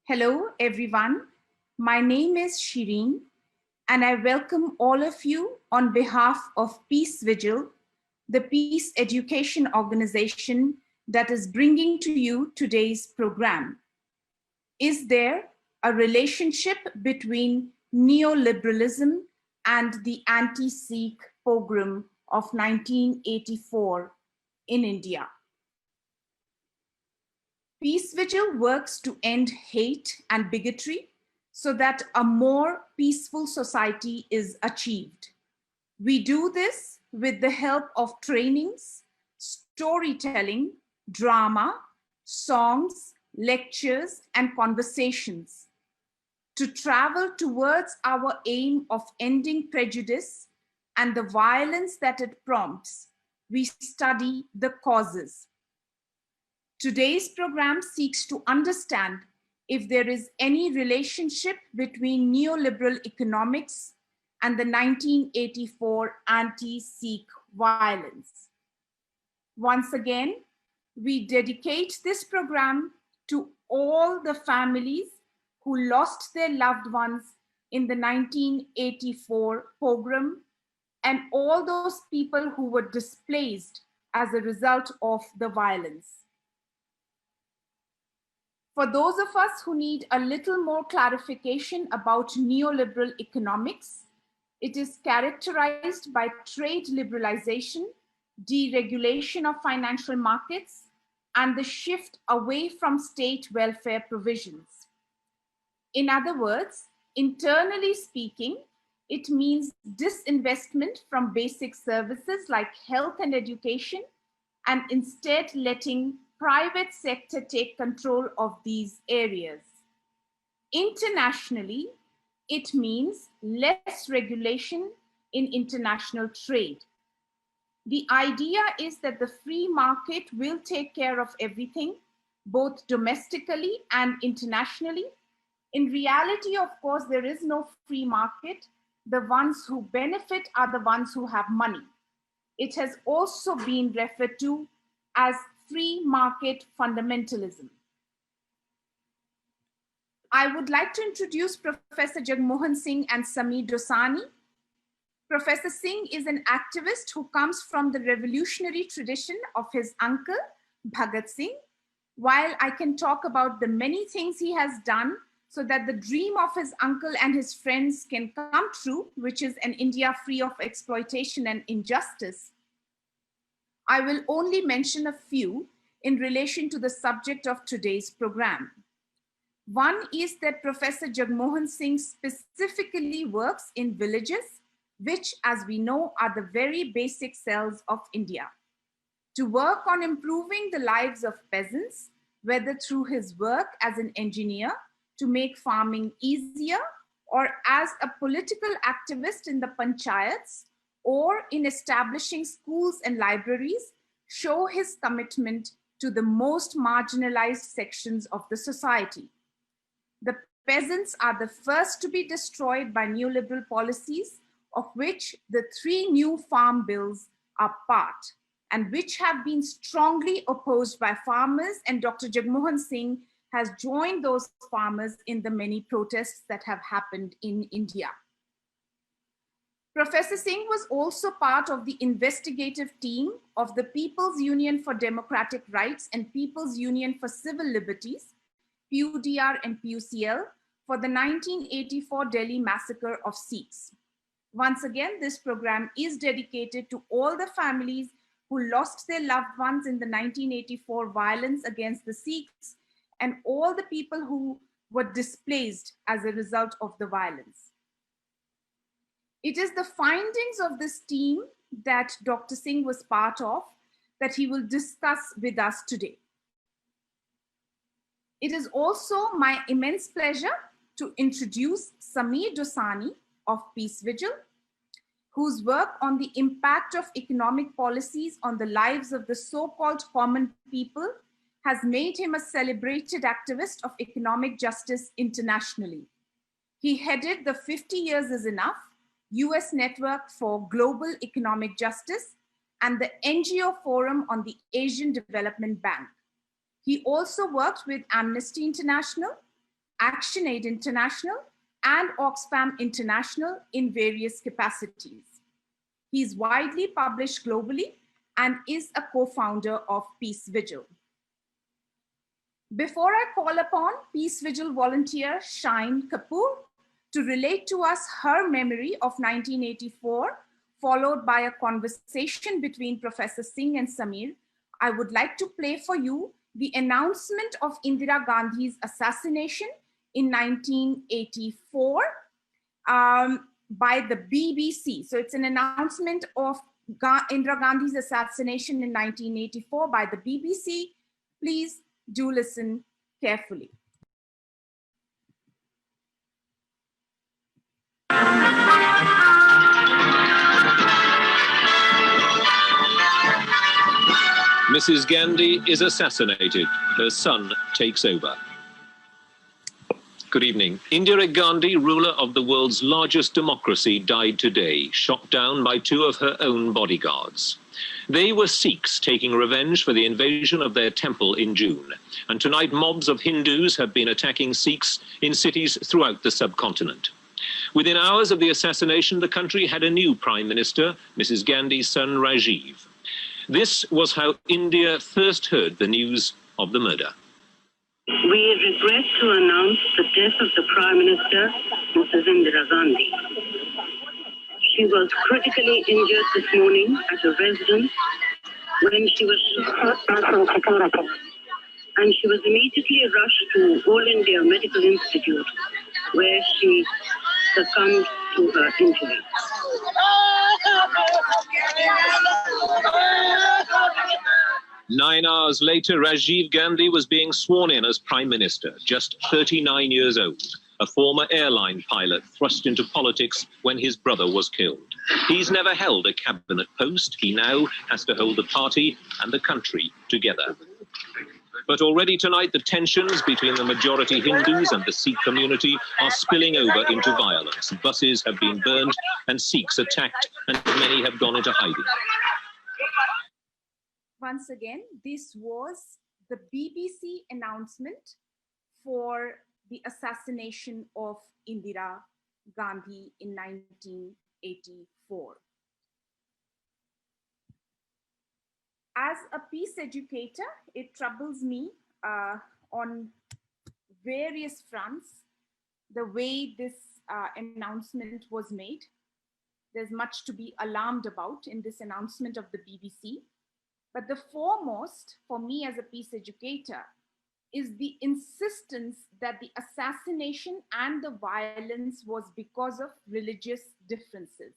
Hello, everyone. My name is Shireen, and I welcome all of you on behalf of Peace Vigil, the peace education organization that is bringing to you today's program. Is there a relationship between neoliberalism and the anti-Sikh pogrom of 1984 in India? Peace Vigil works to end hate and bigotry so that a more peaceful society is achieved. We do this with the help of trainings, storytelling, drama, songs, lectures, and conversations. To travel towards our aim of ending prejudice and the violence that it prompts, we study the causes. Today's program seeks to understand if there is any relationship between neoliberal economics and the 1984 anti-Sikh violence. Once again, we dedicate this program to all the families who lost their loved ones in the 1984 pogrom and all those people who were displaced as a result of the violence. For those of us who need a little more clarification about neoliberal economics, it is characterized by trade liberalization, deregulation of financial markets, and the shift away from state welfare provisions. In other words, internally speaking, it means disinvestment from basic services like health and education, and instead letting private sector take control of these areas. Internationally, it means less regulation in international trade. The idea is that the free market will take care of everything, both domestically and internationally. In reality, of course, there is no free market. The ones who benefit are the ones who have money. It has also been referred to as free market fundamentalism. I would like to introduce Professor Jagmohan Singh and Swami Dosani. Professor Singh is an activist who comes from the revolutionary tradition of his uncle, Bhagat Singh. While I can talk about the many things he has done so that the dream of his uncle and his friends can come true, which is an India free of exploitation and injustice, I will only mention a few in relation to the subject of today's program. One is that Professor Jagmohan Singh specifically works in villages, which, as we know, are the very basic cells of India. To work on improving the lives of peasants, whether through his work as an engineer to make farming easier, or as a political activist in the panchayats, or in establishing schools and libraries, show his commitment to the most marginalized sections of the society. The peasants are the first to be destroyed by neoliberal policies, of which the 3 new farm bills are part, and which have been strongly opposed by farmers, and Dr. Jagmohan Singh has joined those farmers in the many protests that have happened in India. Professor Singh was also part of the investigative team of the People's Union for Democratic Rights and People's Union for Civil Liberties, PUDR and PUCL, for the 1984 Delhi massacre of Sikhs. Once again, this program is dedicated to all the families who lost their loved ones in the 1984 violence against the Sikhs and all the people who were displaced as a result of the violence. It is the findings of this team that Dr. Singh was part of that he will discuss with us today. It is also my immense pleasure to introduce Swami Dosani of Peace Vigil, whose work on the impact of economic policies on the lives of the so-called common people has made him a celebrated activist of economic justice internationally. He headed the 50 Years is Enough US Network for Global Economic Justice and the NGO Forum on the Asian Development Bank. He also worked with Amnesty International, ActionAid International, and Oxfam International in various capacities. He is widely published globally and is a co-founder of Peace Vigil. Before I call upon Peace Vigil volunteer Shine Kapoor to relate to us her memory of 1984, followed by a conversation between Professor Singh and Samir, I would like to play for you the announcement of Indira Gandhi's assassination in 1984 by the BBC. So it's an announcement of Indira Gandhi's assassination in 1984 by the BBC. Please do listen carefully. Mrs. Gandhi is assassinated. Her son takes over. Good evening. Indira Gandhi, ruler of the world's largest democracy, died today, shot down by two of her own bodyguards. They were Sikhs taking revenge for the invasion of their temple in June. And tonight, mobs of Hindus have been attacking Sikhs in cities throughout the subcontinent. Within hours of the assassination, the country had a new prime minister, Mrs. Gandhi's son, Rajiv. This was how India first heard the news of the murder. We regret to announce the death of the Prime Minister, Mrs. Indira Gandhi. She was critically injured this morning at a residence when she was shot from security, and she was immediately rushed to All India Medical Institute, where she succumbed to her injury. 9 hours later, Rajiv Gandhi was being sworn in as Prime Minister, just 39 years old, a former airline pilot thrust into politics when his brother was killed. He's never held a cabinet post. He now has to hold the party and the country together. But already tonight, the tensions between the majority Hindus and the Sikh community are spilling over into violence. Buses have been burned and Sikhs attacked, and many have gone into hiding. Once again, this was the BBC announcement for the assassination of Indira Gandhi in 1984. As a peace educator, it troubles me on various fronts the way this announcement was made. There's much to be alarmed about in this announcement of the BBC. But the foremost for me as a peace educator is the insistence that the assassination and the violence was because of religious differences.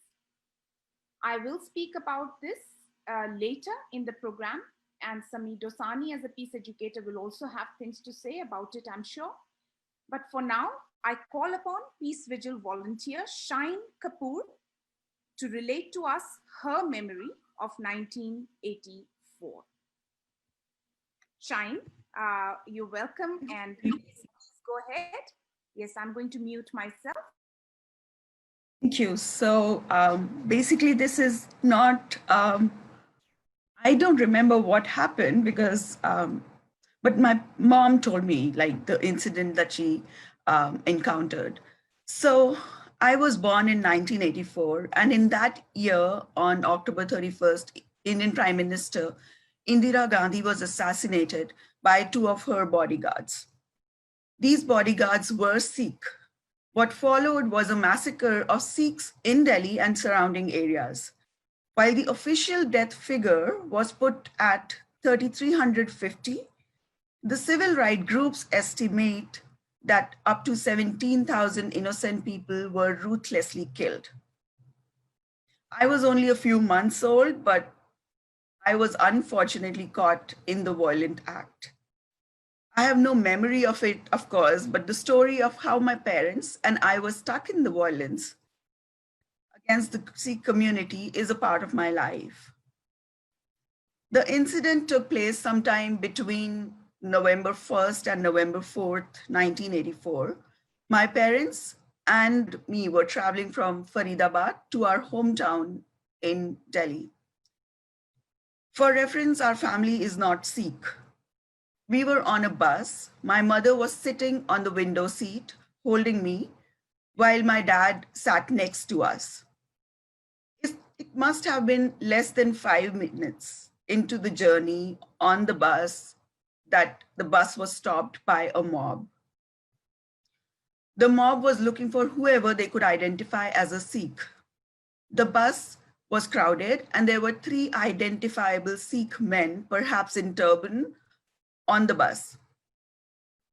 I will speak about this later in the program, and Sami Dosani as a peace educator will also have things to say about it, I'm sure. But for now, I call upon Peace Vigil volunteer Shine Kapoor to relate to us her memory of 1984. Shine, you're welcome, and please go ahead. Yes, I'm going to mute myself. Thank you. So basically, this is not, I don't remember what happened because, but my mom told me like the incident that she encountered. So I was born in 1984, and in that year, on October 31st, Indian Prime Minister Indira Gandhi was assassinated by two of her bodyguards. These bodyguards were Sikh. What followed was a massacre of Sikhs in Delhi and surrounding areas. While the official death figure was put at 3,350, the civil rights groups estimate that up to 17,000 innocent people were ruthlessly killed. I was only a few months old, but I was unfortunately caught in the violent act. I have no memory of it, of course, but the story of how my parents and I were stuck in the violence against the Sikh community is a part of my life. The incident took place sometime between November 1st and November 4th, 1984. My parents and me were traveling from Faridabad to our hometown in Delhi. For reference, our family is not Sikh. We were on a bus. My mother was sitting on the window seat, holding me, while my dad sat next to us. It must have been less than 5 minutes into the journey on the bus that the bus was stopped by a mob. The mob was looking for whoever they could identify as a Sikh. The bus was crowded and there were 3 identifiable Sikh men, perhaps in turban, on the bus.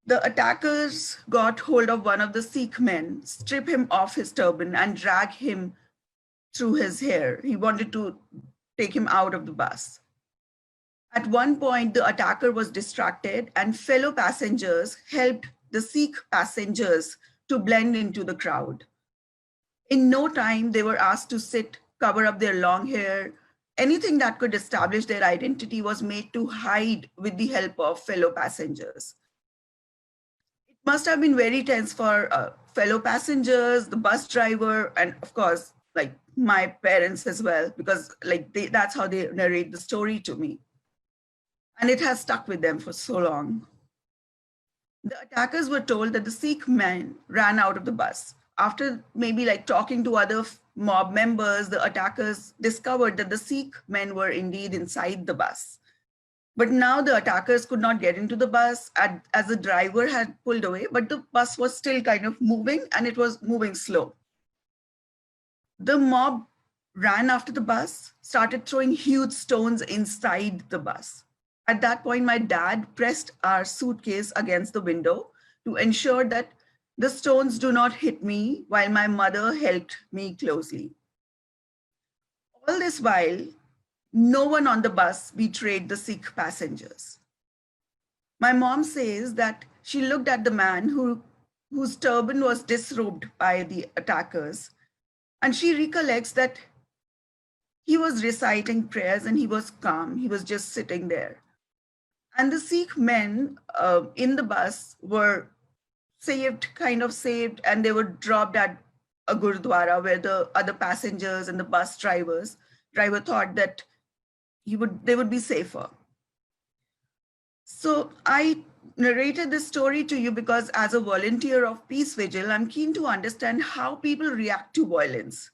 The attackers got hold of one of the Sikh men, strip him off his turban and drag him through his hair. He wanted to take him out of the bus. At one point, the attacker was distracted and fellow passengers helped the Sikh passengers to blend into the crowd. In no time, they were asked to sit, cover up their long hair. Anything that could establish their identity was made to hide with the help of fellow passengers. It must have been very tense for fellow passengers, the bus driver, and of course, like my parents as well, because like that's how they narrate the story to me. And it has stuck with them for so long. The attackers were told that the Sikh men ran out of the bus. After maybe like talking to other mob members, the attackers discovered that the Sikh men were indeed inside the bus. But now the attackers could not get into the bus as the driver had pulled away, but the bus was still kind of moving and it was moving slow. The mob ran after the bus, started throwing huge stones inside the bus. At that point, my dad pressed our suitcase against the window to ensure that the stones do not hit me, while my mother helped me closely. All this while, no one on the bus betrayed the Sikh passengers. My mom says that she looked at the man whose turban was disrobed by the attackers, and she recollects that he was reciting prayers and he was calm. He was just sitting there. And the Sikh men in the bus were kind of saved, and they were dropped at a Gurdwara where the other passengers and the bus driver thought that they would be safer. So I narrated this story to you because as a volunteer of Peace Vigil, I'm keen to understand how people react to violence,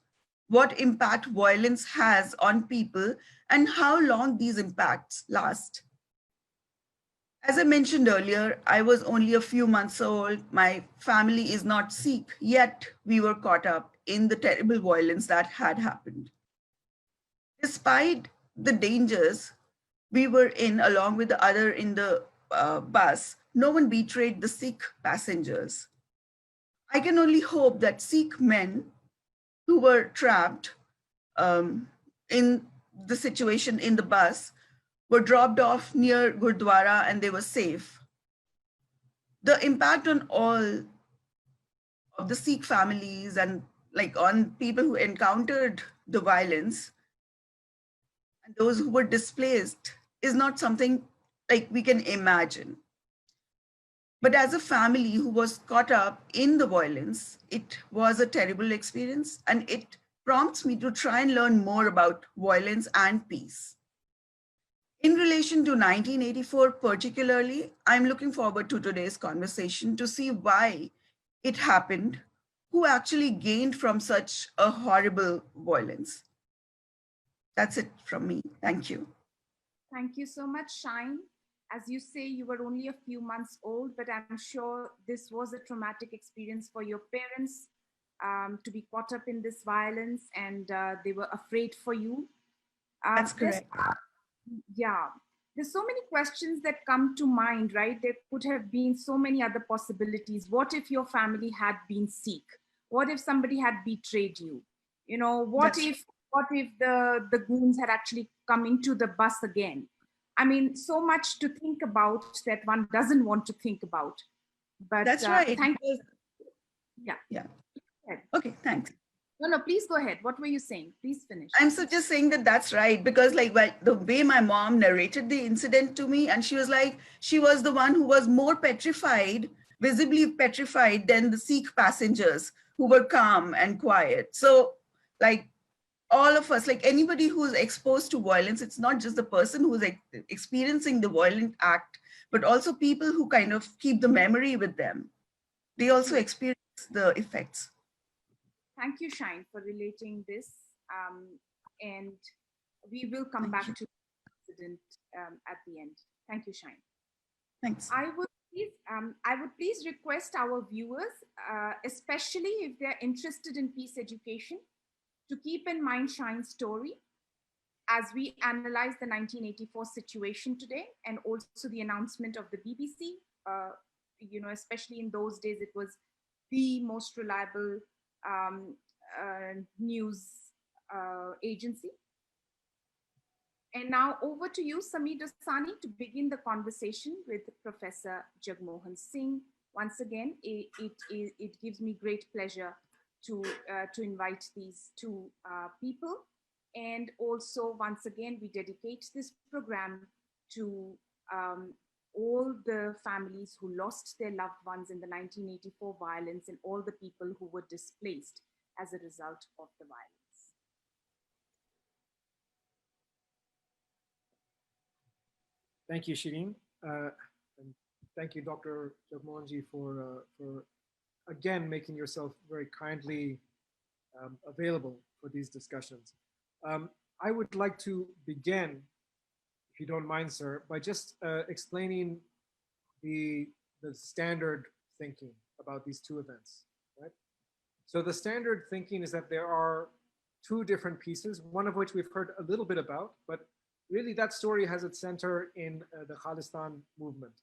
what impact violence has on people, and how long these impacts last. As I mentioned earlier, I was only a few months old. My family is not Sikh, yet we were caught up in the terrible violence that had happened. Despite the dangers we were in, along with the other in the bus, no one betrayed the Sikh passengers. I can only hope that Sikh men who were trapped in the situation in the bus were dropped off near Gurdwara and they were safe. The impact on all of the Sikh families and like on people who encountered the violence and those who were displaced is not something like we can imagine. But as a family who was caught up in the violence, it was a terrible experience, and it prompts me to try and learn more about violence and peace. In relation to 1984 particularly, I'm looking forward to today's conversation to see why it happened, who actually gained from such a horrible violence. That's it from me. Thank you. Thank you so much, Shine. As you say, you were only a few months old, but I'm sure this was a traumatic experience for your parents to be caught up in this violence, and they were afraid for you. That's correct. Yeah, there's so many questions that come to mind, right? There could have been so many other possibilities. What if your family had been Sikh? What if somebody had betrayed you? You know, what if the goons had actually come into the bus again? I mean, so much to think about that one doesn't want to think about. But that's right. Thank you. Yeah. Okay, thanks. No, please go ahead. What were you saying? Please finish. I'm so just saying that's right, because like the way my mom narrated the incident to me, and she was like, she was the one who was more petrified, visibly petrified than the Sikh passengers who were calm and quiet. So like all of us, like anybody who's exposed to violence, it's not just the person who's experiencing the violent act, but also people who kind of keep the memory with them. They also experience the effects. Thank you, Shine, for relating this. And we will come back to the incident at the end. Thank you, Shine. Thanks. I would please request our viewers, especially if they're interested in peace education, to keep in mind Shine's story as we analyze the 1984 situation today, and also the announcement of the BBC. Especially in those days, it was the most reliable news agency. And now over to you, Sami Dosani, to begin the conversation with Professor Jagmohan Singh. Once again, it gives me great pleasure to invite these two people. And also, once again, we dedicate this program to all the families who lost their loved ones in the 1984 violence and all the people who were displaced as a result of the violence. Thank you, Shireen. And thank you, Dr. Jagmohanji, for again making yourself very kindly available for these discussions. I would like to begin, if you don't mind, sir, by just explaining the standard thinking about these two events, right? So the standard thinking is that there are two different pieces, one of which we've heard a little bit about, but really that story has its center in the Khalistan movement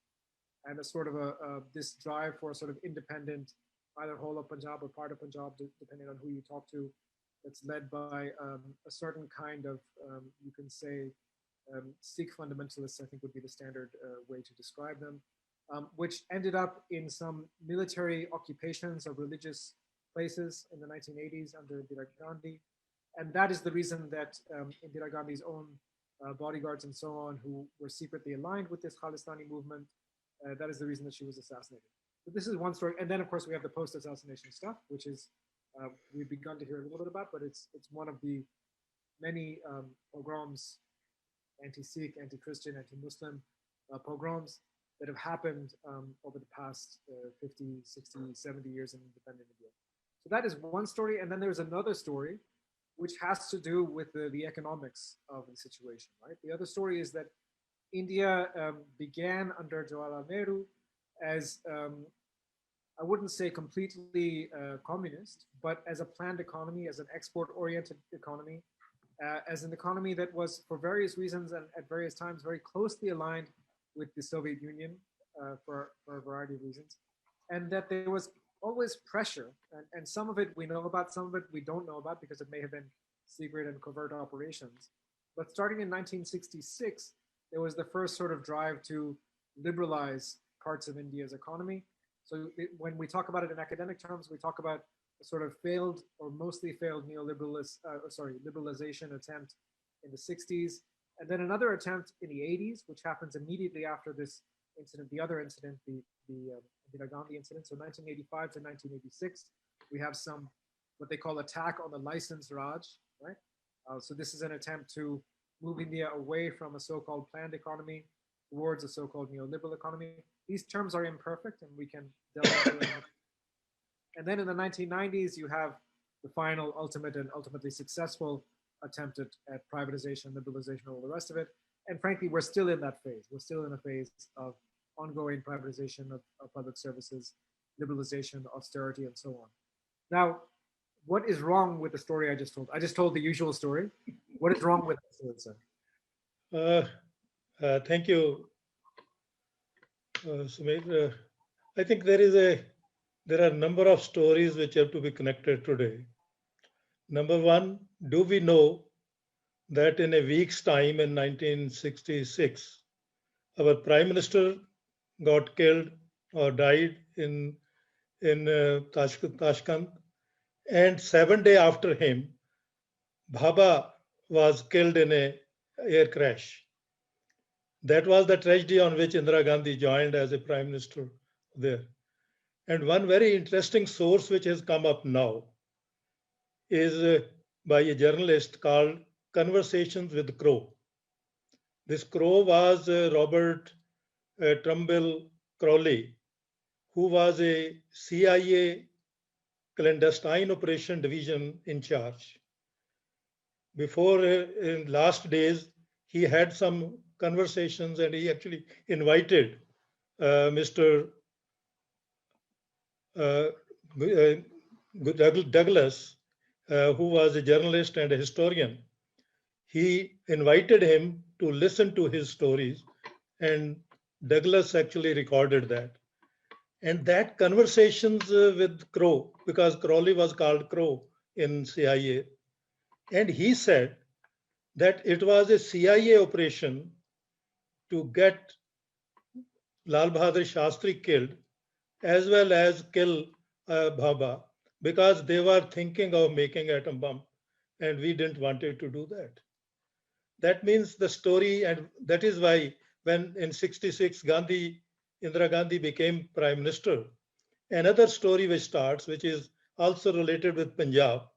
and a sort of this drive for a sort of independent, either whole of Punjab or part of Punjab, depending on who you talk to. That's led by a certain kind of, you can say, Sikh fundamentalists, I think would be the standard way to describe them, which ended up in some military occupations of religious places in the 1980s under Indira Gandhi. And that is the reason that Indira Gandhi's own bodyguards and so on, who were secretly aligned with this Khalistani movement, that is the reason that she was assassinated. So this is one story. And then, of course, we have the post-assassination stuff, which is we've begun to hear a little bit about, but it's one of the many pogroms, anti-Sikh, anti-Christian, anti-Muslim pogroms that have happened over the past 50, 60, 70 years in independent India. So that is one story. And then there's another story which has to do with the economics of the situation, right? The other story is that India began under Jawaharlal Nehru as, I wouldn't say completely communist, but as a planned economy, as an export-oriented economy, as an economy that was, for various reasons and at various times, very closely aligned with the Soviet Union for a variety of reasons, and that there was always pressure, and some of it we know about, some of it we don't know about because it may have been secret and covert operations. But starting in 1966, there was the first sort of drive to liberalize parts of India's economy. So when we talk about it in academic terms, we talk about a sort of failed or mostly failed liberalization attempt in the 60s, and then another attempt in the 80s, which happens immediately after this incident, the other incident, the Indira Gandhi incident. So 1985 to 1986, we have some, what they call attack on the license Raj, right? So this is an attempt to move India away from a so-called planned economy towards a so-called neoliberal economy. These terms are imperfect and we can delve into it. And then in the 1990s, you have the final, ultimate, and ultimately successful attempt at privatization, liberalization, all the rest of it. And frankly, we're still in that phase. We're still in a phase of ongoing privatization of public services, liberalization, austerity, and so on. Now, what is wrong with the story I just told? I just told the usual story. What is wrong with it, sir? Thank you, Sumit. I think there are a number of stories which have to be connected today. Number one, do we know that in a week's time in 1966, our Prime Minister got killed or died in Tashkent, and 7 days after him, Bhabha was killed in an air crash. That was the tragedy on which Indira Gandhi joined as a Prime Minister there. And one very interesting source which has come up now is by a journalist called Conversations with Crow. This Crow was Robert Trumbull Crawley, who was a CIA clandestine operation division in charge. Before, in last days, he had some conversations and he actually invited Mr. Douglas, who was a journalist and a historian. He invited him to listen to his stories, and Douglas actually recorded that. And that conversations with Crow, because Crowley was called Crow in CIA, and he said that it was a CIA operation to get Lal Bahadur Shastri killed, as well as kill Bhabha, because they were thinking of making atom bomb, and we didn't want it to do that. That means the story, and that is why when in 66 Indira Gandhi became prime minister, another story which starts, which is also related with Punjab.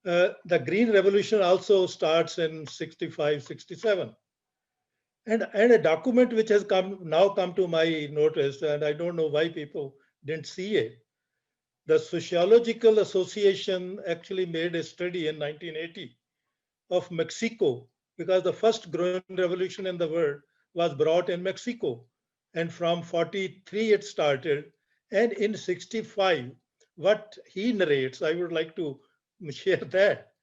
The Green Revolution also starts in 65, 67. And a document which has now come to my notice, and I don't know why people didn't see it. The Sociological Association actually made a study in 1980 of Mexico, because the first growing revolution in the world was brought in Mexico. And from 43 it started. And in 65, what he narrates, I would like to share that.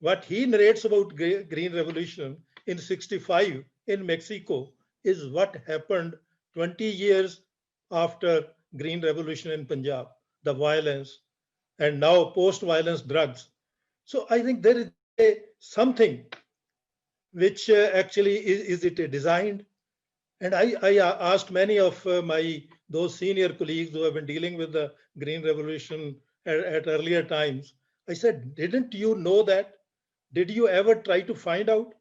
What he narrates about Green Revolution in 65 in Mexico is what happened 20 years after Green Revolution in Punjab, the violence, and now post-violence drugs. So I think there is something which actually is it designed? And I asked many of those senior colleagues who have been dealing with the Green Revolution at earlier times. I said, didn't you know that? Did you ever try to find out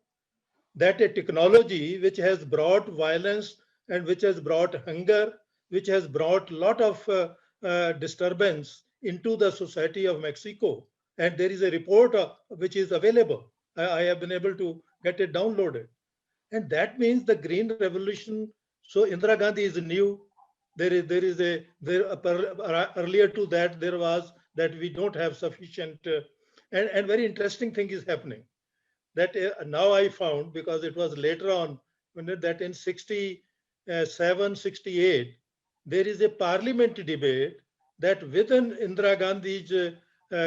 that a technology which has brought violence and which has brought hunger, which has brought a lot of disturbance into the society of Mexico, and there is a report which is available. I have been able to get it downloaded. And that means the Green Revolution. So Indira Gandhi is new. Earlier to that, there was that we don't have sufficient, and very interesting thing is happening. That now I found, because it was later on, that in 67, 68, there is a parliament debate that within Indira Gandhi's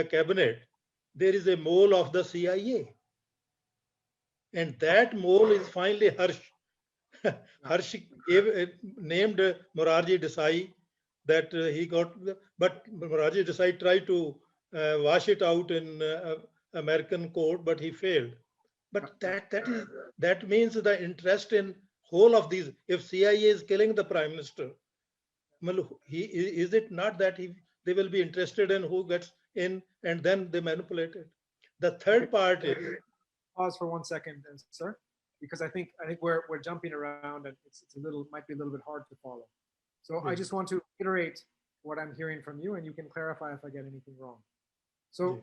cabinet, there is a mole of the CIA. And that mole is finally Harsh. Harsh named Morarji Desai, that he got, but Morarji Desai tried to wash it out in American court, but he failed. But that means the interest in whole of these. If CIA is killing the prime minister, is it not that they will be interested in who gets in, and then they manipulate it? The third part is. Pause for 1 second, sir, because I think we're jumping around and it's might be a little bit hard to follow. So I just want to iterate what I'm hearing from you, and you can clarify if I get anything wrong. So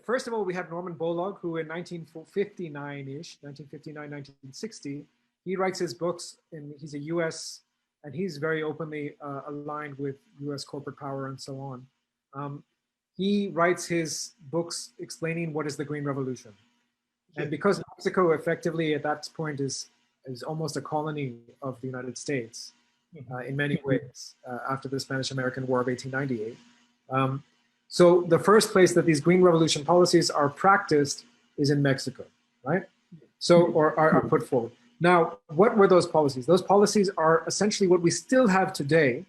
first of all, we have Norman Borlaug, who in 1959-ish, 1959, 1960, he writes his books, and he's a US, and he's very openly aligned with US corporate power and so on. He writes his books explaining what is the Green Revolution. And because Mexico effectively at that point is almost a colony of the United States in many ways after the Spanish-American War of 1898. So the first place that these Green Revolution policies are practiced is in Mexico, right? So, or are put forward. Now, what were those policies? Those policies are essentially what we still have today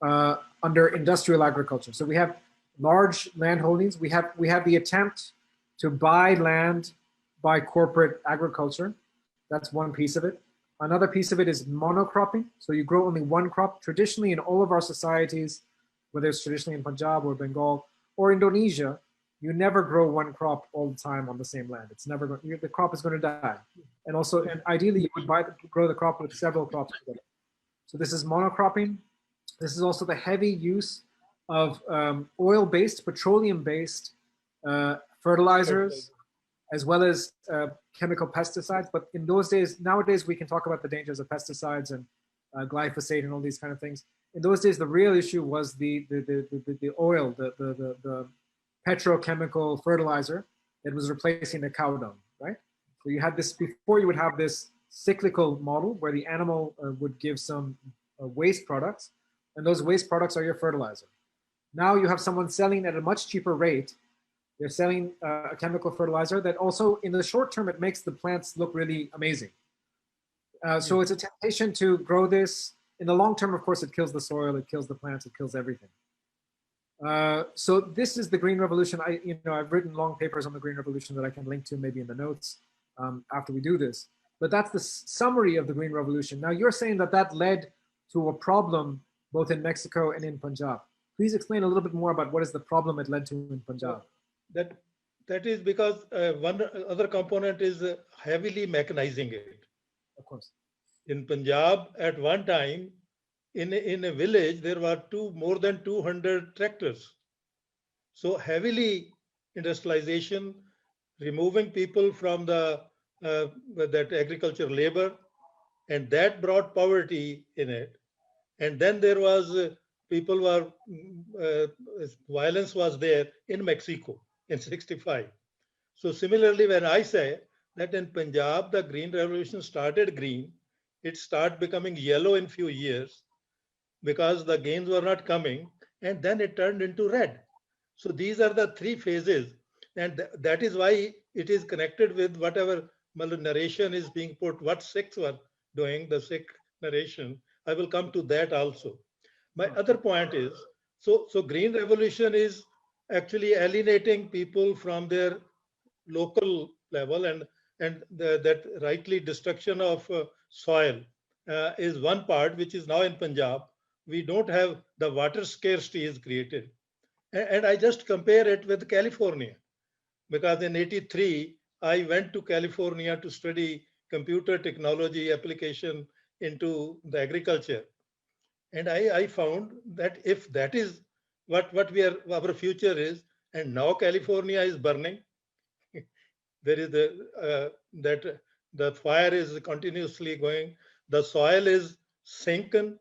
under industrial agriculture. So we have large land holdings. We have the attempt to buy land by corporate agriculture. That's one piece of it. Another piece of it is monocropping. So you grow only one crop. Traditionally in all of our societies, whether it's traditionally in Punjab or Bengal or Indonesia, you never grow one crop all the time on the same land. It's never going, the crop is going to die. And also, and ideally you would grow the crop with several crops together. So this is monocropping. This is also the heavy use of oil-based, petroleum-based fertilizers, as well as chemical pesticides. But in those days, nowadays, we can talk about the dangers of pesticides and glyphosate and all these kind of things. In those days, the real issue was the oil, the petrochemical fertilizer that was replacing the cow dung, right? So you had this, before you would have this cyclical model where the animal would give some waste products, and those waste products are your fertilizer. Now you have someone selling at a much cheaper rate. They're selling a chemical fertilizer that also, in the short term, it makes the plants look really amazing. So it's a temptation to grow this. In the long term, of course, it kills the soil, it kills the plants, it kills everything. So this is the Green Revolution. I've written long papers on the Green Revolution that I can link to maybe in the notes after we do this. But that's the summary of the Green Revolution. Now you're saying that that led to a problem both in Mexico and in Punjab. Please explain a little bit more about what is the problem it led to in Punjab. That is because one other component is heavily mechanizing it. Of course. In Punjab, at one time, in a village, there were more than 200 tractors. So heavily industrialization, removing people from that agricultural labor, and that brought poverty in it. And then there was violence was there in Mexico in 65. So similarly, when I say that in Punjab, the Green Revolution started green, it started becoming yellow in few years because the gains were not coming, and then it turned into red. So these are the three phases, and that is why it is connected with whatever narration is being put, what Sikhs were doing, the Sikh narration. I will come to that also. My other point is, so Green Revolution is actually alienating people from their local level, and that rightly destruction of soil is one part, which is now in Punjab. We don't have the water scarcity is created. And I just compare it with California, because in 83, I went to California to study computer technology application into the agriculture. And I found that if that is what our future is, and now California is burning, there is the fire is continuously going, the soil is sinking,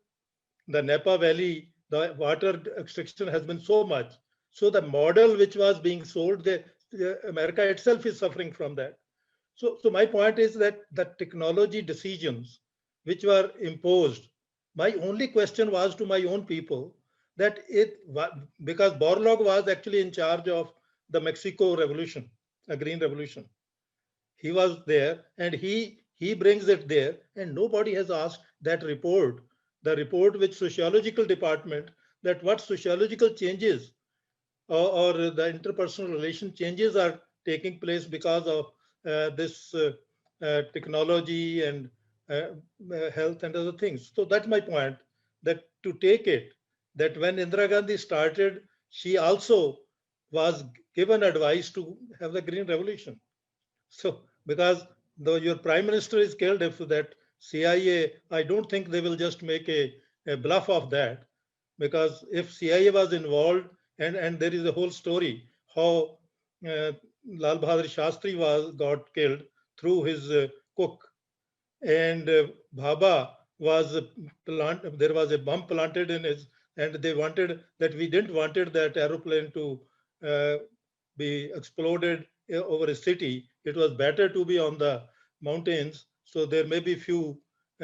the Napa Valley, the water extraction has been so much. So the model which was being sold, America itself is suffering from that. So my point is that the technology decisions which were imposed, my only question was to my own people that because Borlaug was actually in charge of the Mexico Revolution, a Green Revolution. He was there and he brings it there, and nobody has asked that report, the report which sociological department, that what sociological changes or the interpersonal relation changes are taking place because of this technology and health and other things. So that's my point, that to take it, that when Indira Gandhi started, she also was given advice to have the Green Revolution. So because though your prime minister is killed, if that CIA, I don't think they will just make a bluff of that, because if CIA was involved, and there is a whole story how Lal Bahadur Shastri got killed through his cook, and Bhabha was there was a bomb planted in his, and they wanted that, we didn't wanted that aeroplane to be exploded over a city. It was better to be on the mountains, so there may be few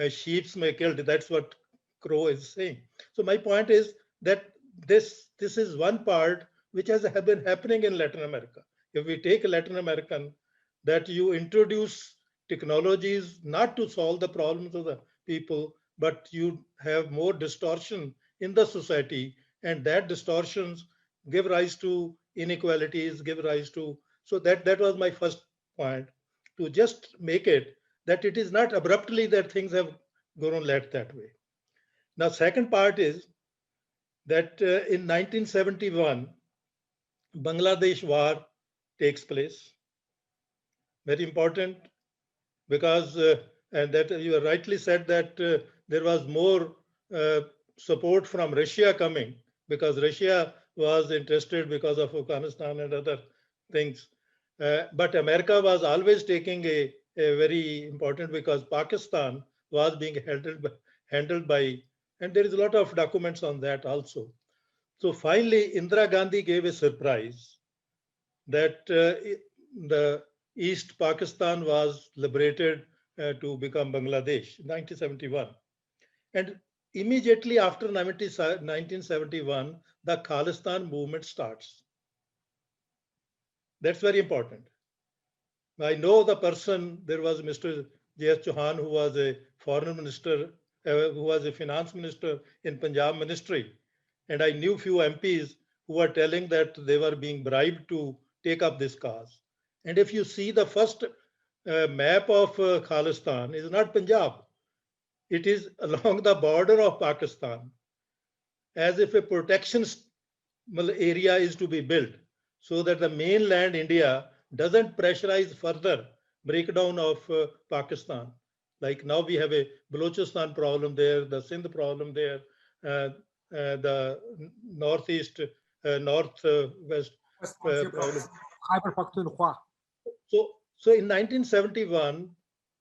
sheep may killed. That's what Crow is saying. So my point is that this is one part which has been happening in Latin America. If we take Latin American, that you introduce technologies not to solve the problems of the people, but you have more distortion in the society, and that distortions give rise to inequalities, give rise to, so that was my first point, to just make it that it is not abruptly that things have gone led that way. Now, second part is that in 1971, Bangladesh war takes place. Very important, because, and that you rightly said that there was more support from Russia coming, because Russia was interested because of Afghanistan and other things. But America was always taking a very important because Pakistan was being handled by, and there is a lot of documents on that also. So finally, Indira Gandhi gave a surprise that the East Pakistan was liberated to become Bangladesh in 1971. And immediately after 1971, the Khalistan movement starts. That's very important. I know the person, there was Mr. J.S. Chauhan, who was a foreign minister, who was a finance minister in Punjab ministry. And I knew few MPs who were telling that they were being bribed to take up this cause. And if you see the first map of Khalistan is not Punjab. It is along the border of Pakistan, as if a protection area is to be built so that the mainland India doesn't pressurize further breakdown of Pakistan. Like now we have a Balochistan problem there, the Sindh problem there, the northeast, northwest problem. Khyber Pakhtunkhwa. So in 1971,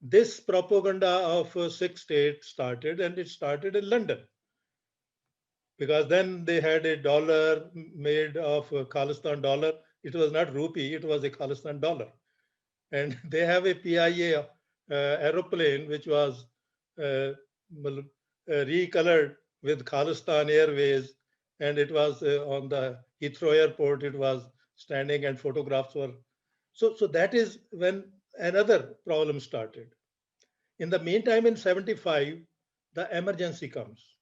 this propaganda of Sikh state started, and it started in London. Because then they had a dollar made of Khalistan dollar. It was not rupee, it was a Khalistan dollar. And they have a PIA aeroplane which was recolored with Khalistan Airways. And it was on the Heathrow airport, it was standing and photographs were. So that is when another problem started. In the meantime, in 75, the emergency comes.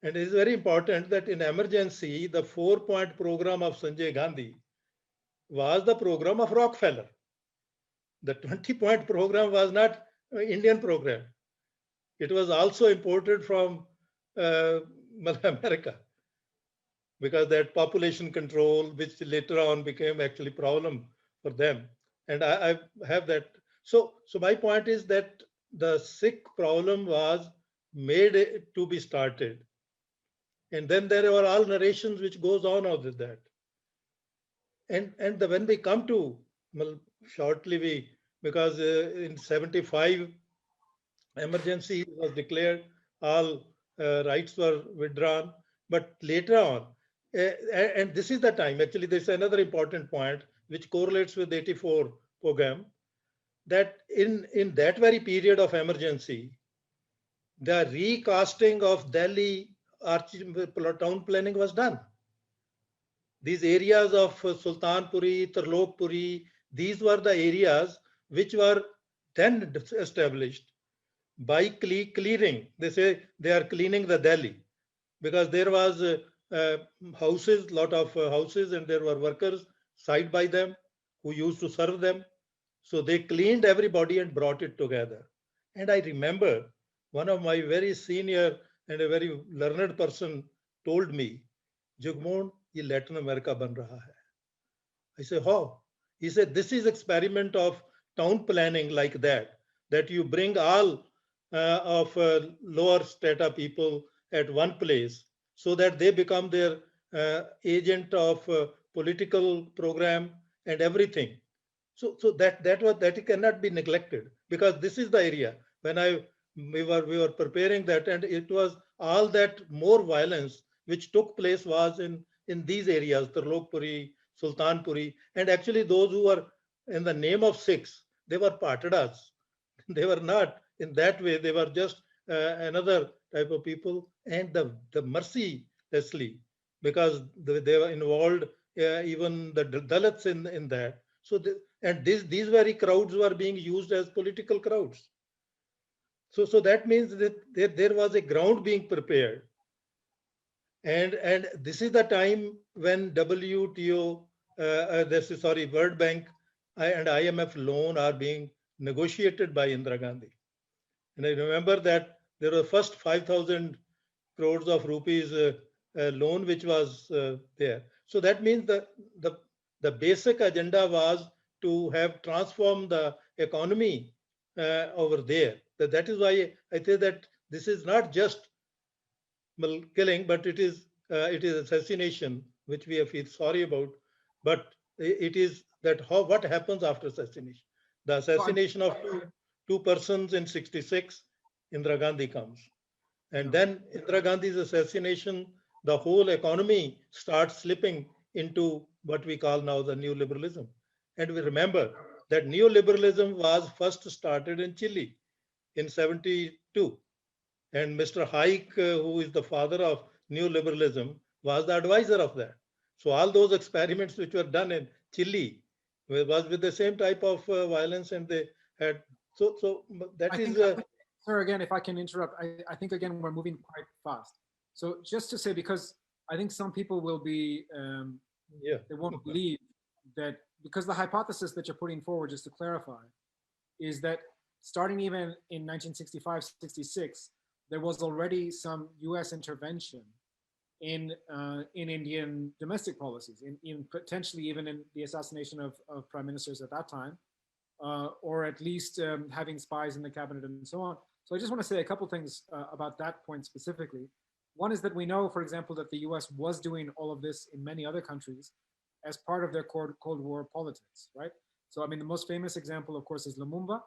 And it is very important that in emergency, the 4-point program of Sanjay Gandhi was the program of Rockefeller. The 20-point program was not an Indian program. It was also imported from America, because that population control, which later on became actually problem for them. And I have that. So my point is that the Sikh problem was made to be started. And then there are all narrations which goes on with that. And when we come to, well, shortly because in 75, emergency was declared, all rights were withdrawn. But later on, and this is the time, actually, there's another important point which correlates with 84 program, that in that very period of emergency, the recasting of Delhi town planning was done. These areas of Sultanpuri, Tarlokpuri, these were the areas which were then established by clearing. They say they are cleaning the Delhi because there was houses, lot of houses, and there were workers side by them who used to serve them. So they cleaned everybody and brought it together. And I remember one of my very senior and a very learned person told me, Jagmohan, ye Latin America ban raha hai. I said, how? He said, this is experiment of town planning like that you bring all of lower strata people at one place so that they become their agent of political program and everything. So that cannot be neglected, because this is the area when we were preparing that, and it was all that more violence which took place was in these areas, Tarlokpuri, Sultanpuri, and actually those who were in the name of Sikhs, they were Patadas. They were not in that way. They were just another type of people, and the mercilessly, because they were involved, even the Dalits in that. So and these very crowds were being used as political crowds. So that means that there was a ground being prepared. And this is the time when WTO, World Bank and IMF loan are being negotiated by Indira Gandhi. And I remember that there was first 5,000 crores of rupees loan which was there. So that means the basic agenda was to have transformed the economy over there. That is why I say that this is not just killing, but it is assassination, which we feel sorry about. But it is that what happens after assassination. The assassination of two persons in 66, Indira Gandhi comes. And then Indira Gandhi's assassination, the whole economy starts slipping into what we call now the neoliberalism. And we remember that neoliberalism was first started in Chile in 72. And Mr. Hayek, who is the father of neoliberalism, was the advisor of that. So all those experiments which were done in Chile was with the same type of violence, and they had so that is. Sir, again, if I can interrupt, I think again we're moving quite fast. So just to say, because I think some people will be they won't believe that, because the hypothesis that you're putting forward, just to clarify, is that starting even in 1965, 66, there was already some U.S. intervention in Indian domestic policies, in potentially even in the assassination of prime ministers at that time, or at least having spies in the cabinet and so on. So I just want to say a couple things about that point specifically. One is that we know, for example, that the US was doing all of this in many other countries as part of their Cold War politics, right? So, I mean, the most famous example, of course, is Lumumba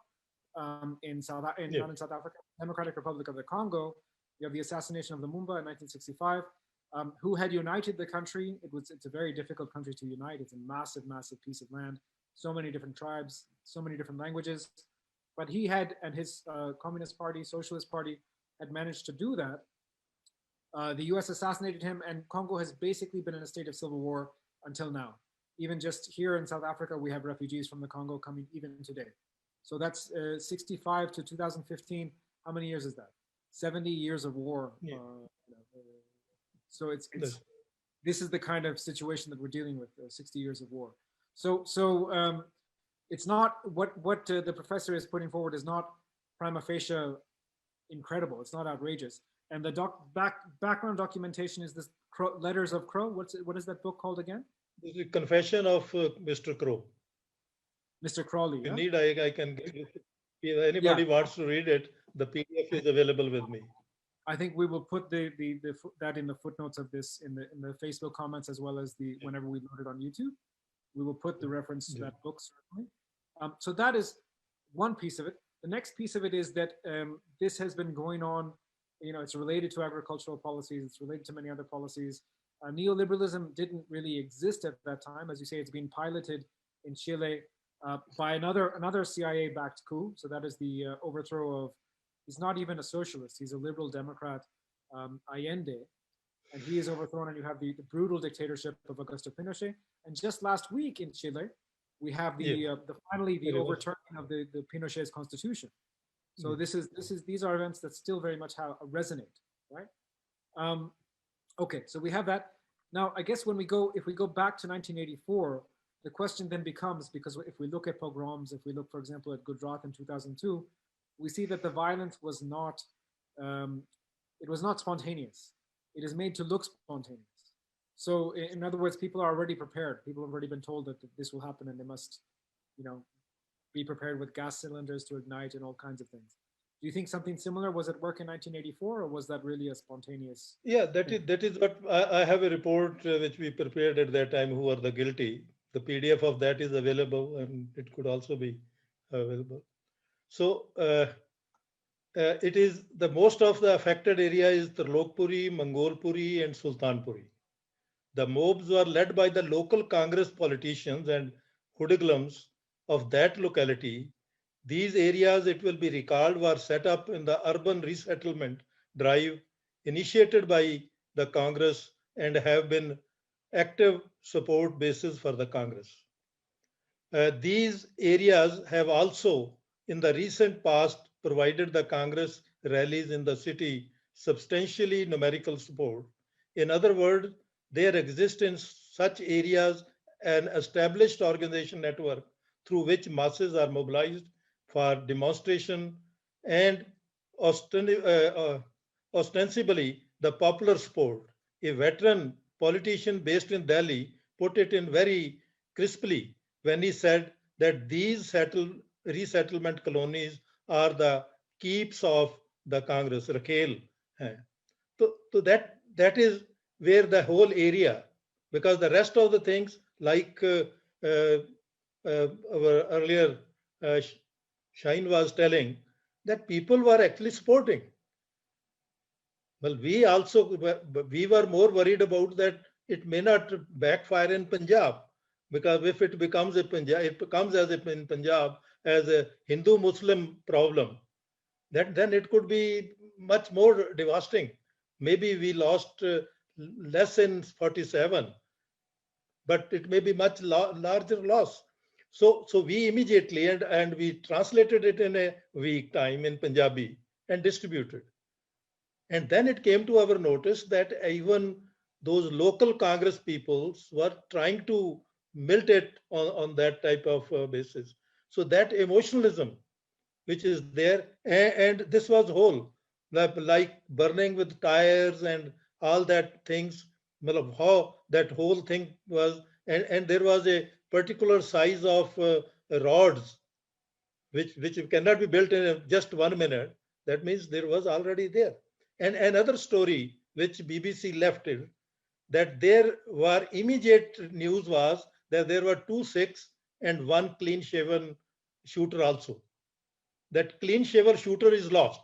not in South Africa, Democratic Republic of the Congo. You have the assassination of Lumumba in 1965, who had united the country. It's a very difficult country to unite. It's a massive, massive piece of land, so many different tribes, so many different languages. But he had, and his Communist Party, Socialist Party, had managed to do that. The US assassinated him, and Congo has basically been in a state of civil war until now. Even just here in South Africa, we have refugees from the Congo coming even today. So that's 65 to 2015. How many years is that? 70 years of war. Yeah. So this is the kind of situation that we're dealing with, 60 years of war. So it's not what the professor is putting forward is not prima facie incredible. It's not outrageous. And the background documentation is this Letters of Crow. What is that book called again? The Confession of Mr. Crow. Mr. Crowley. You need, I can give you. If anybody wants to read it, the PDF is available with me. I think we will put that in the footnotes of this in the Facebook comments, as well as whenever we load it on YouTube. We will put the reference to that book, certainly. So that is one piece of it. The next piece of it is that this has been going on. It's related to agricultural policies. It's related to many other policies. Neoliberalism didn't really exist at that time. As you say, it's being piloted in Chile by another CIA-backed coup. So that is the overthrow of, he's not even a socialist. He's a liberal Democrat, Allende. And he is overthrown, and you have the brutal dictatorship of Augusto Pinochet. And just last week in Chile, we have finally the overturning of the Pinochet's constitution. So these are events that still very much resonate, right? Okay, so we have that. Now, I guess if we go back to 1984, the question then becomes, because if we look at pogroms, if we look, for example, at Gujarat in 2002, we see that the violence was not, it was not spontaneous. It is made to look spontaneous. So in other words, people are already prepared. People have already been told that this will happen, and they must, be prepared with gas cylinders to ignite and all kinds of things. Do you think something similar was at work in 1984, or was that really a spontaneous? Yeah, that is what I have a report which we prepared at that time, who are the guilty. The PDF of that is available, and it could also be available. So it is the most of the affected area is Tirlokpuri, Mangolpuri, and Sultanpuri. The mobs were led by the local Congress politicians and hoodlums of that locality. These areas, it will be recalled, were set up in the urban resettlement drive initiated by the Congress and have been active support bases for the Congress. These areas have also, in the recent past, provided the Congress rallies in the city substantially numerical support. In other words, there exists in such areas an established organization network through which masses are mobilized for demonstration, and ostensibly the popular support. A veteran politician based in Delhi put it in very crisply when he said that these resettlement colonies are the keeps of the Congress, Rakhel. So that is where the whole area, because the rest of the things like our earlier Shine was telling, that people were actually supporting. Well, we were more worried about that it may not backfire in Punjab, because if it becomes it becomes as if in Punjab as a Hindu-Muslim problem, then it could be much more devastating. Maybe we lost less in 47, but it may be much larger loss. So we immediately, and we translated it in a week time in Punjabi and distributed. And then it came to our notice that even those local Congress peoples were trying to melt it on that type of basis. So that emotionalism which is there, and this was whole, like burning with tires and all that things, how that whole thing was, and there was a particular size of rods which cannot be built in just 1 minute. That means there was already there. And another story which BBC left it, that there were immediate news was that there were 2 Sikhs and 1 clean shaven shooter also. That clean shaven shooter is lost.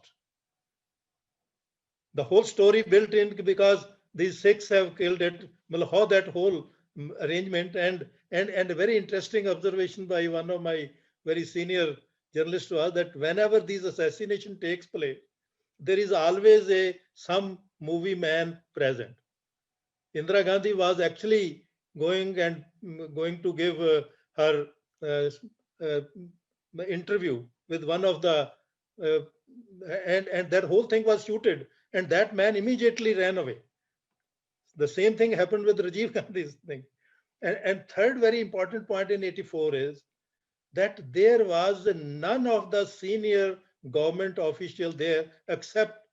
The whole story built in because these Sikhs have killed it, how that whole arrangement, and a very interesting observation by one of my very senior journalists was that whenever these assassination takes place, there is always some movie man present. Indira Gandhi was actually going to give her interview with one of the and that whole thing was shooted, and that man immediately ran away. The same thing happened with Rajiv Gandhi's thing. And third very important point in 84 is that there was none of the senior government official there except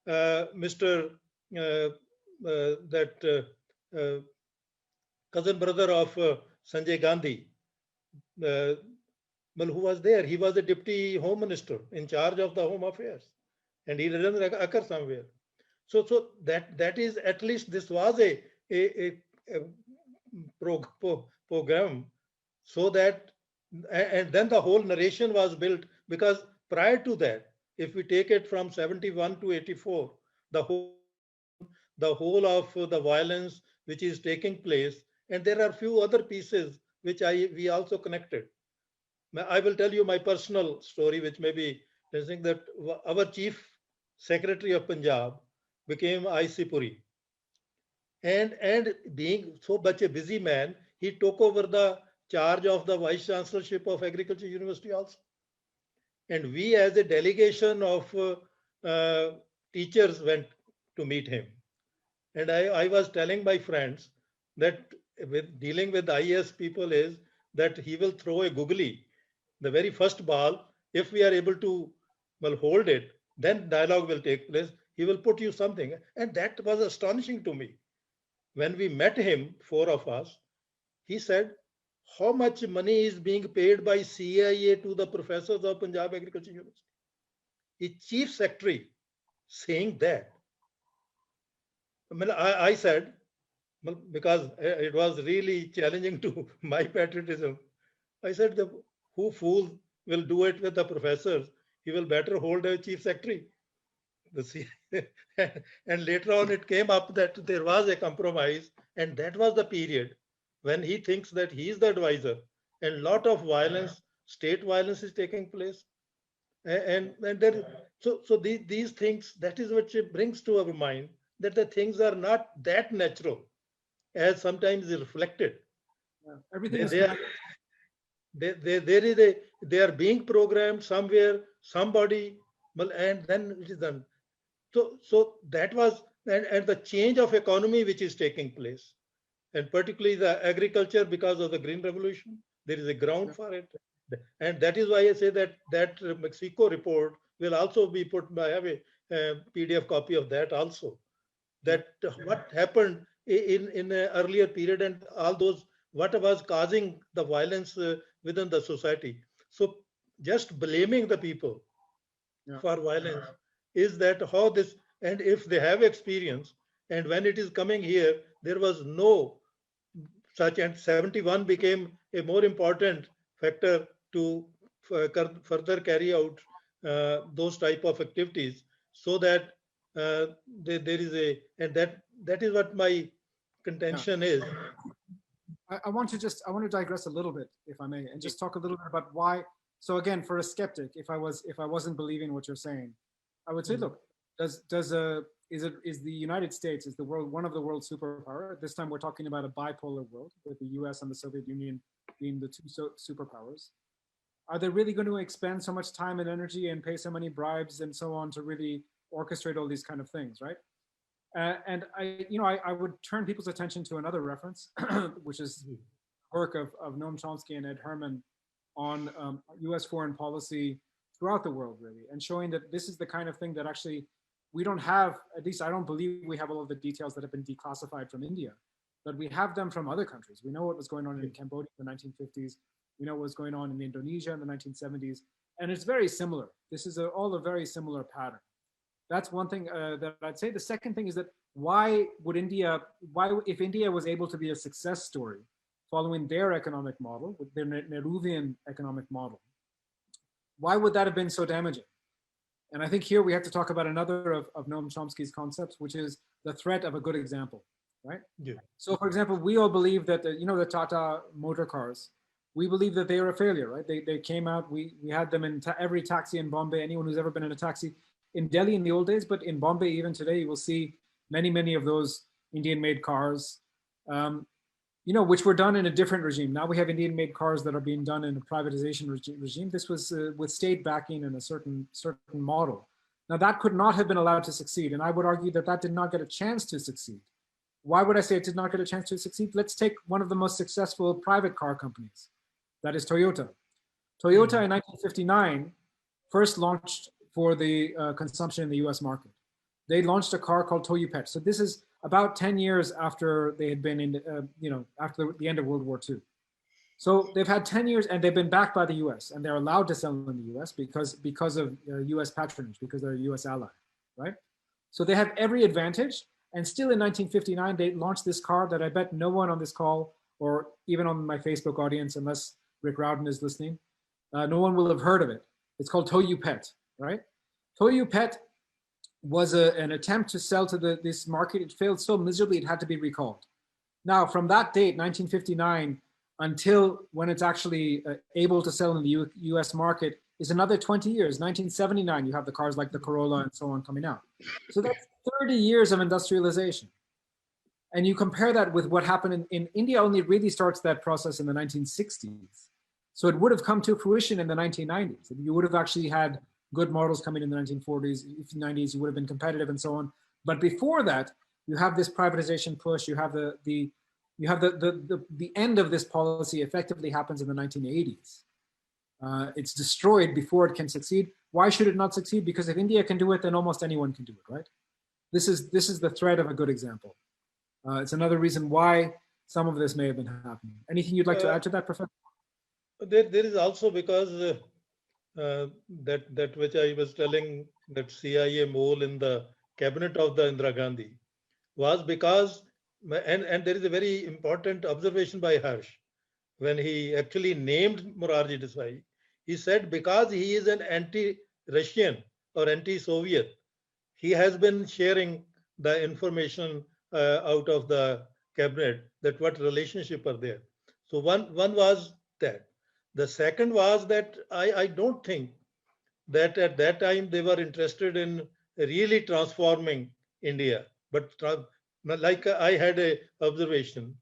Mr. Cousin brother of Sanjay Gandhi, who was there. He was the deputy home minister in charge of the home affairs, and he doesn't occur somewhere. So that is, at least this was a program, so that, and then the whole narration was built, because prior to that, if we take it from 71 to 84, the whole of the violence which is taking place, and there are few other pieces which we also connected. I will tell you my personal story, which may be interesting, that our chief secretary of Punjab became I.C. Puri. And being so much a busy man, he took over the charge of the vice chancellorship of Agriculture University also. And we, as a delegation of teachers, went to meet him. And I was telling my friends that with dealing with IAS people is that he will throw a googly, the very first ball. If we are able to hold it, then dialogue will take place. He will put you something. And that was astonishing to me. When we met him, 4 of us, he said, how much money is being paid by CIA to the professors of Punjab Agriculture University? His chief secretary saying that. I said, because it was really challenging to my patriotism, I said, who fool will do it with the professors? He will better hold a chief secretary. And later on, it came up that there was a compromise, and that was the period when he thinks that he is the advisor, and a lot of violence, state violence is taking place. And there, so these things, that is what it brings to our mind, that the things are not that natural as sometimes is reflected. Yeah, everything is they are being programmed somewhere, somebody, and then it is done. So that was, and the change of economy which is taking place, and particularly the agriculture, because of the Green Revolution, there is a ground for it. And that is why I say that Mexico report will also be put, I have a PDF copy of that also, that what happened in an earlier period, and all those, what was causing the violence within the society. So just blaming the people for violence is that how this, and if they have experience, and when it is coming here, there was no such, and 71 became a more important factor to further carry out those type of activities, so that there is a, and that is what my contention is. I want to digress a little bit, if I may, and just talk a little bit about why. So again, for a skeptic, if I wasn't believing what you're saying, I would say, look, is the United States, is the world one of the world superpower? This time we're talking about a bipolar world with the US and the Soviet Union being the two superpowers. Are they really going to expend so much time and energy and pay so many bribes and so on to really orchestrate all these kind of things, right? And I would turn people's attention to another reference, which is work of Noam Chomsky and Ed Herman on US foreign policy throughout the world, really, and showing that this is the kind of thing that actually we don't have, at least I don't believe we have all of the details that have been declassified from India, but we have them from other countries. We know what was going on in Cambodia in the 1950s. We know what was going on in Indonesia in the 1970s. And it's very similar. This is all a very similar pattern. That's one thing that I'd say. The second thing is that if India was able to be a success story following their economic model, with their Nehruvian economic model, why would that have been so damaging? And I think here we have to talk about another of Noam Chomsky's concepts, which is the threat of a good example, right? Yeah. So for example, we all believe that, the Tata motor cars, we believe that they are a failure, right? They came out, we had them in every taxi in Bombay, anyone who's ever been in a taxi, in Delhi in the old days, but in Bombay even today, you will see many, many of those Indian-made cars, which were done in a different regime. Now we have Indian-made cars that are being done in a privatization regime. This was with state backing and a certain model. Now that could not have been allowed to succeed, and I would argue that that did not get a chance to succeed. Why would I say it did not get a chance to succeed? Let's take one of the most successful private car companies. That is Toyota. Toyota in 1959 first launched for the consumption in the US market. They launched a car called Toyupet. So this is about 10 years after they had been in, after the end of World War II. So they've had 10 years and they've been backed by the US, and they're allowed to sell in the US because of US patronage, because they're a US ally, right? So they have every advantage. And still in 1959, they launched this car that I bet no one on this call, or even on my Facebook audience, unless Rick Rowden is listening, no one will have heard of it. It's called Toyupet, right? Toyupet was an attempt to sell to this market. It failed so miserably, it had to be recalled. Now, from that date, 1959, until when it's actually able to sell in the US market, is another 20 years. 1979, you have the cars like the Corolla and so on coming out. So that's 30 years of industrialization. And you compare that with what happened in India, only really starts that process in the 1960s. So it would have come to fruition in the 1990s. You would have actually had good models coming in the 1940s, 90s, you would have been competitive and so on. But before that, you have this privatization push, you have the end of this policy effectively happens in the 1980s. It's destroyed before it can succeed. Why should it not succeed? Because if India can do it, then almost anyone can do it, right? This is the thread of a good example. It's another reason why some of this may have been happening. Anything you'd like to add to that, Professor? There is also because that which I was telling, that CIA mole in the cabinet of the Indira Gandhi was because, and there is a very important observation by Harsh, when he actually named Morarji Desai, he said because he is an anti-Russian or anti-Soviet, he has been sharing the information out of the cabinet, that what relationship are there. So one was that. The second was that I don't think that at that time they were interested in really transforming India. But like I had a observation,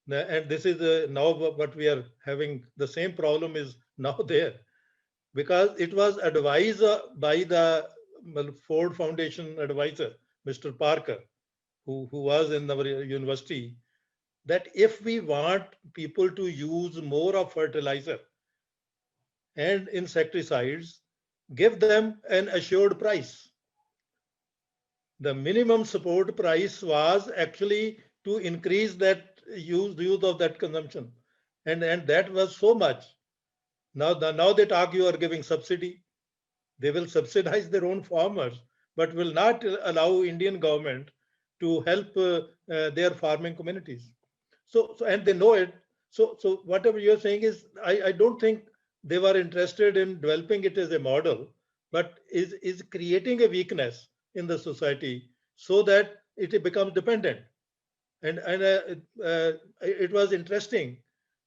and this is now what we are having, the same problem is now there, because it was advised by the Ford Foundation advisor, Mr. Parker, who was in our university, that if we want people to use more of fertilizer and insecticides, give them an assured price. The minimum support price was actually to increase that use of that consumption. And that was so much. Now they talk you are giving subsidy. They will subsidize their own farmers, but will not allow Indian government to help their farming communities. So and they know it. So whatever you're saying is, I don't think they were interested in developing it as a model, but is creating a weakness in the society so that it becomes dependent. And it was interesting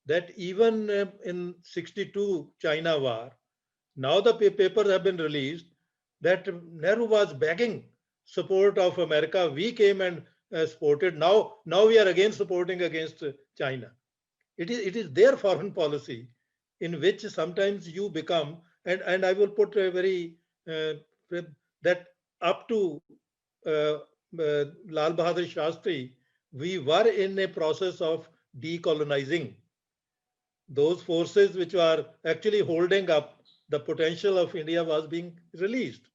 that even in 62 China war, now the papers have been released that Nehru was begging support of America. We came and supported. Now we are again supporting against China. It is their foreign policy in which sometimes you become, and I will put a very that up to Lal Bahadur Shastri, we were in a process of decolonizing those forces which are actually holding up the potential of India was being released.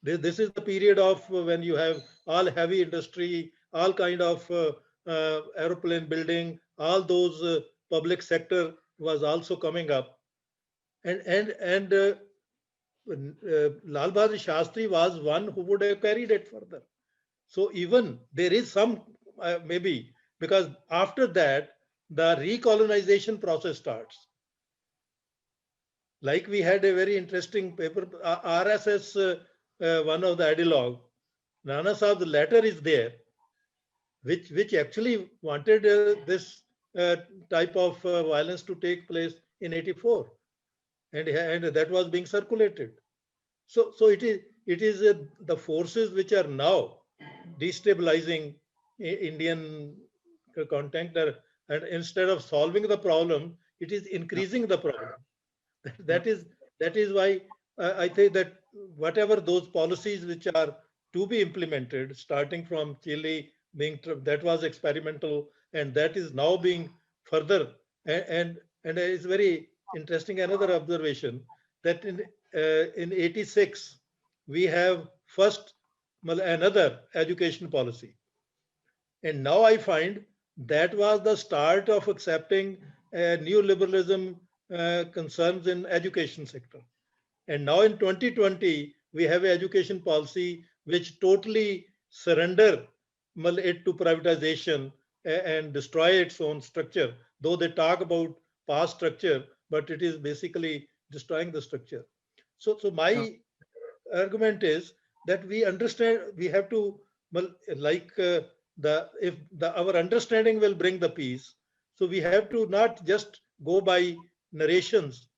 This is the period of when you have all heavy industry, all kind of aeroplane building, all those public sector was also coming up, and Lal Bahadur Shastri was one who would have carried it further. So even there is some maybe because after that the recolonization process starts. Like we had a very interesting paper, RSS, one of the ideologue, Nana Sahab's letter is there, which actually wanted this type of violence to take place in '84, and that was being circulated. So it is the forces which are now destabilizing Indian content, and instead of solving the problem, it is increasing the problem. That is why I think that whatever those policies which are to be implemented, starting from Chile being that was experimental, and that is now being further, and it's very interesting another observation that in '86 we have first another education policy, and now I find that was the start of accepting neoliberalism concerns in education sector. And now in 2020, we have an education policy which totally surrender it to privatization and destroy its own structure. Though they talk about past structure, but it is basically destroying the structure. So my argument is that we understand we have to like our understanding will bring the peace. So we have to not just go by narrations,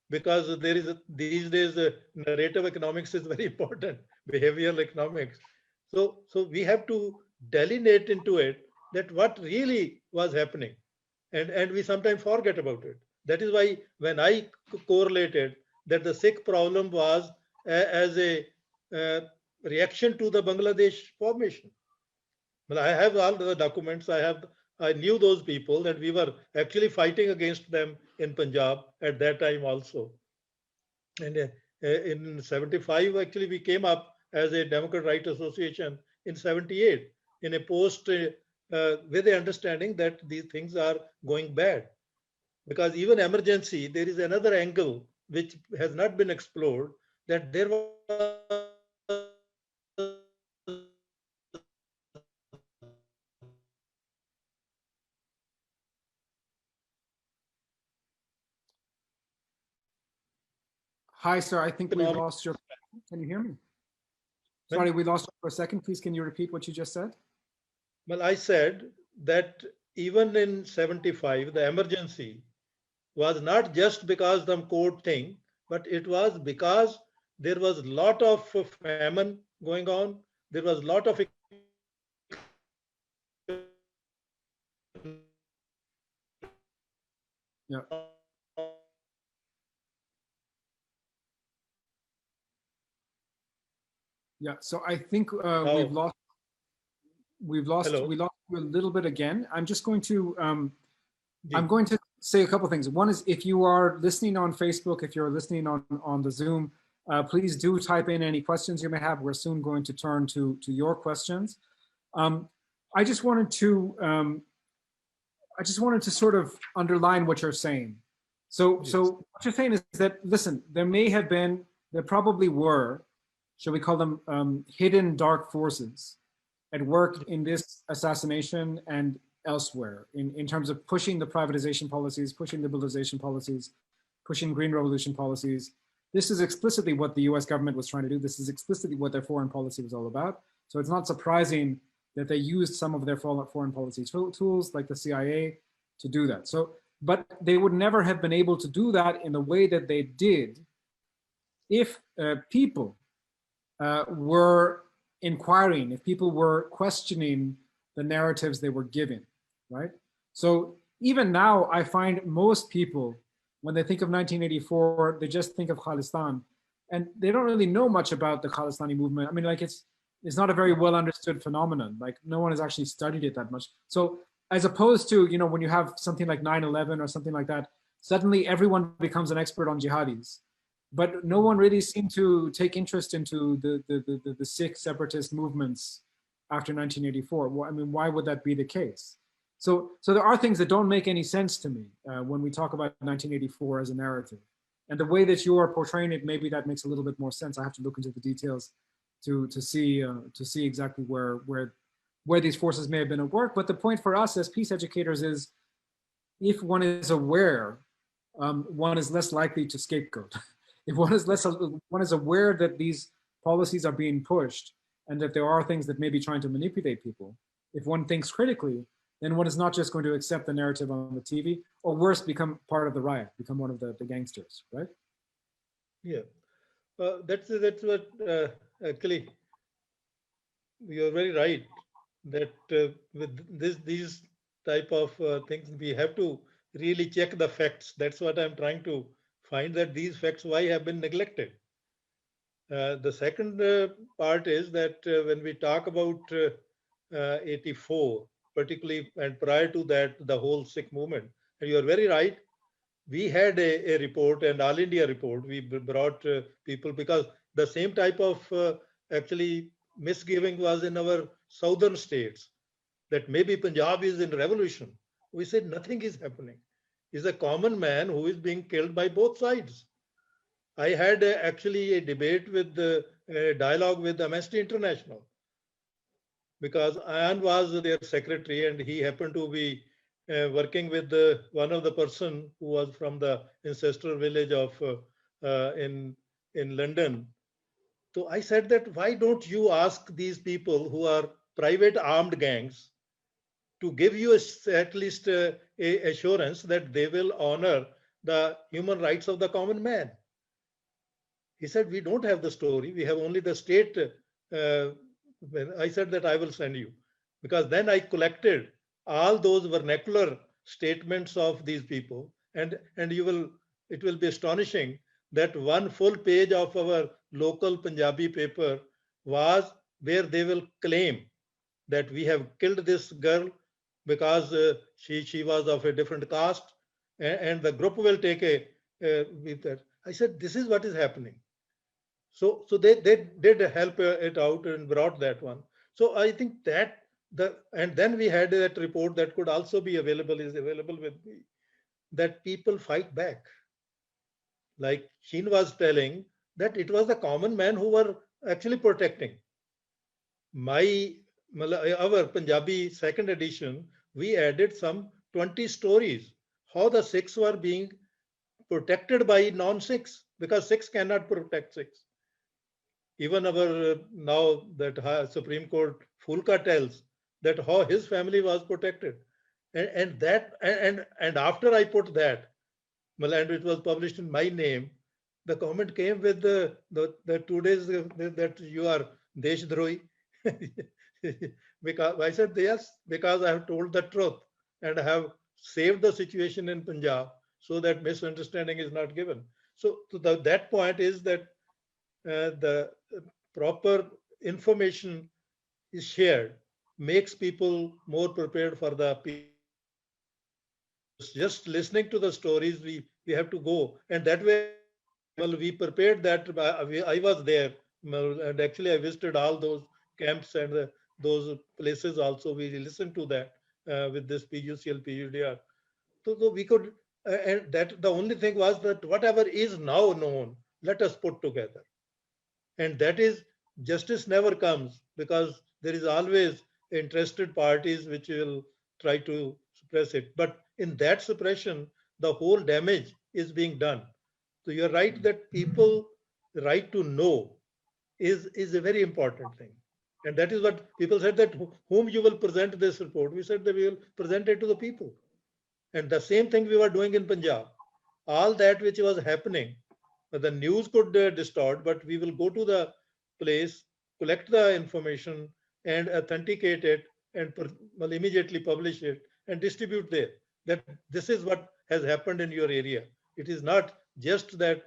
because there is these days narrative economics is very important, behavioral economics. So we have to delineate into it that what really was happening, and we sometimes forget about it. That is why when I correlated that the Sikh problem was as a reaction to the Bangladesh formation. Well, I have all the documents. I knew those people, and we were actually fighting against them in Punjab at that time also. And in '75, actually, we came up as a Democrat Right Association in '78 in a post with the understanding that these things are going bad. Because even emergency, there is another angle which has not been explored, that there was Hi, sir. I think we've lost your. Can you hear me? Sorry, we lost you for a second. Please, can you repeat what you just said? Well, I said that even in '75, the emergency was not just because the court thing, but it was because there was a lot of famine going on. There was a lot of yeah. Yeah, so I think we lost you a little bit again. I'm just going to I'm going to say a couple things. One is, if you are listening on Facebook, if you're listening on the Zoom, please do type in any questions you may have. We're soon going to turn to your questions. I just wanted to sort of underline what you're saying. So what you're saying is that, listen, there probably were, shall we call them hidden dark forces at work in this assassination and elsewhere in terms of pushing the privatization policies, pushing the liberalization policies. pushing green revolution policies. This is explicitly what the US government was trying to do. This is explicitly what their foreign policy was all about. So it's not surprising that they used some of their foreign policy tools like the CIA to do that. So, but they would never have been able to do that in the way that they did if people were inquiring, if people were questioning the narratives they were given, right? So even now, I find most people, when they think of 1984, they just think of Khalistan, and they don't really know much about the Khalistani movement. I mean, like it's not a very well understood phenomenon. Like no one has actually studied it that much. So as opposed to, you know, when you have something like 9/11 or something like that, suddenly everyone becomes an expert on jihadis. But no one really seemed to take interest into the Sikh separatist movements after 1984. Well, I mean, why would that be the case? So there are things that don't make any sense to me when we talk about 1984 as a narrative. And the way that you are portraying it, maybe that makes a little bit more sense. I have to look into the details to see exactly where these forces may have been at work. But the point for us as peace educators is, if one is aware, one is less likely to scapegoat. If one is aware that these policies are being pushed and that there are things that may be trying to manipulate people, if one thinks critically, then one is not just going to accept the narrative on the TV, or worse, become part of the riot, become one of the gangsters, right? Yeah, that's what actually you're very right. That with these type of things, we have to really check the facts. That's what I'm trying to find, that these facts why have been neglected. The second part is that when we talk about 84, particularly, and prior to that, the whole Sikh movement, and you are very right, we had a report, an All India report. We brought people, because the same type of actually misgiving was in our southern states, that maybe Punjab is in revolution. We said nothing is happening. It's a common man who is being killed by both sides. I had actually a debate with a dialogue with Amnesty International, because Ayan was their secretary and he happened to be working with one of the person who was from the ancestral village of in London. So I said that, why don't you ask these people who are private armed gangs to give you at least a assurance that they will honor the human rights of the common man? He said, we don't have the story. We have only the state. I said that I will send you, because then I collected all those vernacular statements of these people, and it will be astonishing that one full page of our local Punjabi paper was where they will claim that we have killed this girl because she was of a different caste, and the group will take with that. I said, this is what is happening. So they did help it out and brought that one. So I think that and then we had that report that could also be available, is available with me, that people fight back. Like Sheen was telling, that it was the common man who were actually protecting. Our Punjabi second edition, we added some 20 stories, how the Sikhs were being protected by non-Sikhs, because Sikhs cannot protect Sikhs. Even our now that Supreme Court Fulka tells that how his family was protected, and after I put that, and it was published in my name, the comment came with the 2 days that you are Deshdrohi. Because I said yes, because I have told the truth and have saved the situation in Punjab so that misunderstanding is not given. So that point is that the proper information is shared, makes people more prepared for the peace. Just listening to the stories, we have to go, and that way, well, we prepared that. I was there, and actually I visited all those camps and those places also. We listened to that with this PUCL, PUDR. So we could, and that the only thing was that whatever is now known, let us put together. And that is, justice never comes, because there is always interested parties which will try to suppress it. But in that suppression, the whole damage is being done. So you're right that people right to know is a very important thing. And that is what people said, that whom you will present this report. We said that we will present it to the people. And the same thing we were doing in Punjab. All that which was happening, the news could distort, but we will go to the place, collect the information and authenticate it and well, immediately publish it and distribute there. That this is what has happened in your area. It is not just that.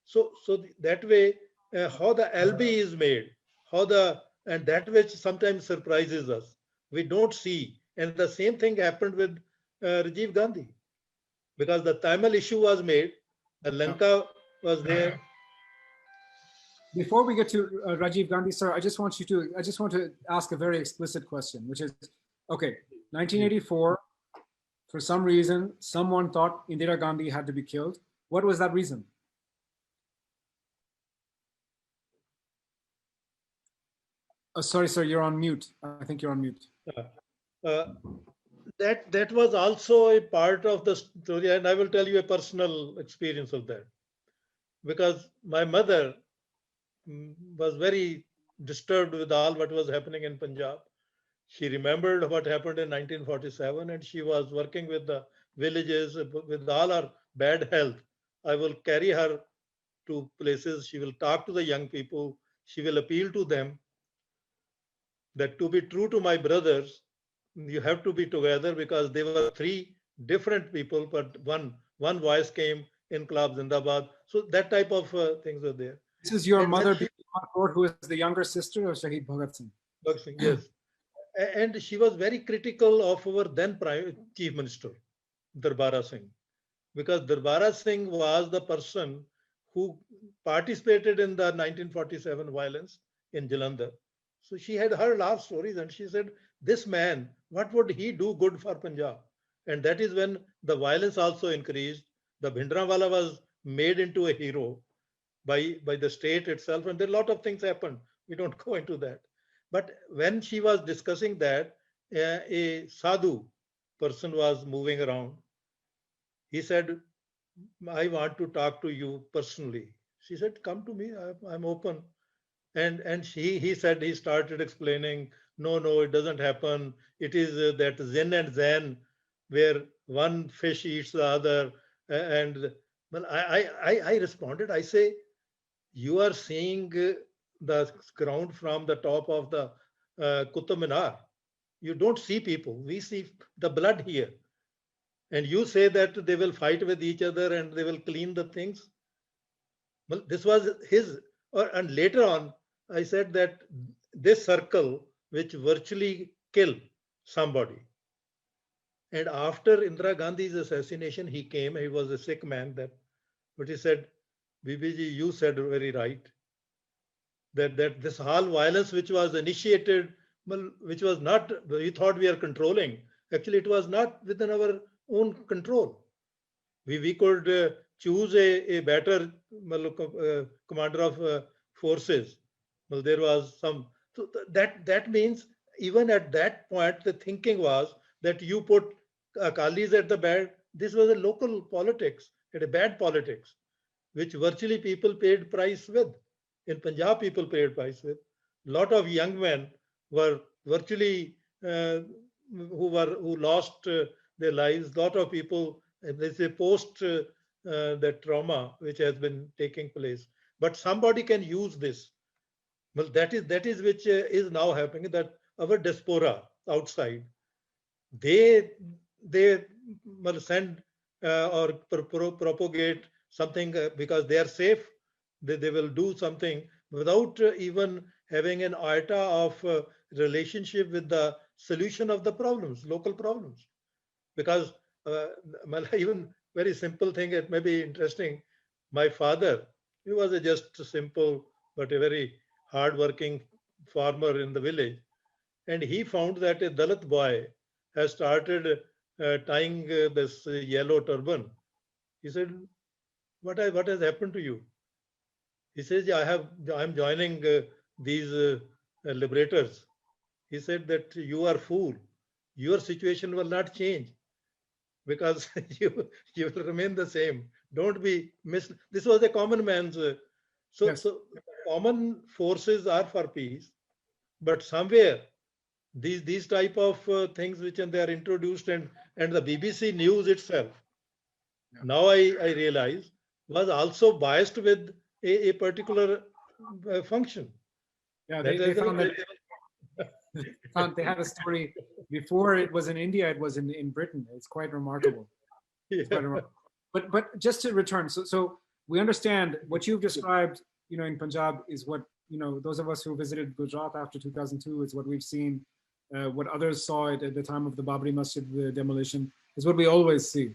So that way, how the LB is made, how the, and that which sometimes surprises us, we don't see. And the same thing happened with Rajiv Gandhi, because the Tamil issue was made, the Lanka was there. Before we get to Rajiv Gandhi, sir, I just want to ask a very explicit question, which is, okay, 1984, for some reason, someone thought Indira Gandhi had to be killed. What was that reason? Oh, sorry, sir, you're on mute. I think you're on mute. That was also a part of the story, and I will tell you a personal experience of that. Because my mother was very disturbed with all what was happening in Punjab. She remembered what happened in 1947, and she was working with the villages with all her bad health. I will carry her to places. She will talk to the young people. She will appeal to them that to be true to my brothers, you have to be together, because they were three different people, but one voice came in Club Zindabad. So that type of things were there. This is your And mother, she, who is the younger sister of Shahid Bhagat Singh. Bhagat Singh, yes. And she was very critical of our then Chief Minister, Darbara Singh, because Darbara Singh was the person who participated in the 1947 violence in Jalandhar. So she had heard our stories, and she said, this man, what would he do good for Punjab? And that is when the violence also increased. The Bhindranwala was made into a hero by the state itself, and there are a lot of things happened. We don't go into that. But when she was discussing that, a sadhu person was moving around. He said, I want to talk to you personally. She said, come to me, I'm open. And he said, he started explaining, no, it doesn't happen. It is that yin and zen, where one fish eats the other. And well, I responded, I say, you are seeing the ground from the top of the Qutub Minar. You don't see people. We see the blood here. And you say that they will fight with each other and they will clean the things. Well, this was his. And later on, I said that this circle, which virtually killed somebody. And after Indira Gandhi's assassination, he came. He was a Sikh man. But he said, BBG, you said very right. That this whole violence which was initiated, which was not, we thought we are controlling. Actually, it was not within our own control. We could choose a better commander of forces. Well, there was some, so that means even at that point, the thinking was that you put Akalis at the bad. This was a local politics, a bad politics, which virtually people paid price with. In Punjab, people paid price with. A lot of young men were virtually who lost their lives. A lot of people, there's a post that trauma which has been taking place. But somebody can use this. Well, that is which is now happening. That our diaspora outside, they will send or propagate something because they are safe. They will do something without even having an iota of relationship with the solution of the problems, local problems. Because even very simple thing, it may be interesting. My father, he was a just simple but a very hardworking farmer in the village. And he found that a Dalit boy has started tying this yellow turban. He said, what has happened to you? He says, yeah, I'm joining these liberators. He said that you are fool. Your situation will not change because you will remain the same. Don't be this was a common man's. Yes. So common forces are for peace, but somewhere these type of things which they are introduced, and the BBC News itself, now I realize, was also biased with a particular function. Yeah, That they is found that they had a story before it was in India, it was in Britain. It's quite remarkable. It's quite remarkable. But just to return, so we understand what you've described, in Punjab is what, those of us who visited Gujarat after 2002 is what we've seen. What others saw at the time of the Babri Masjid demolition is what we always see.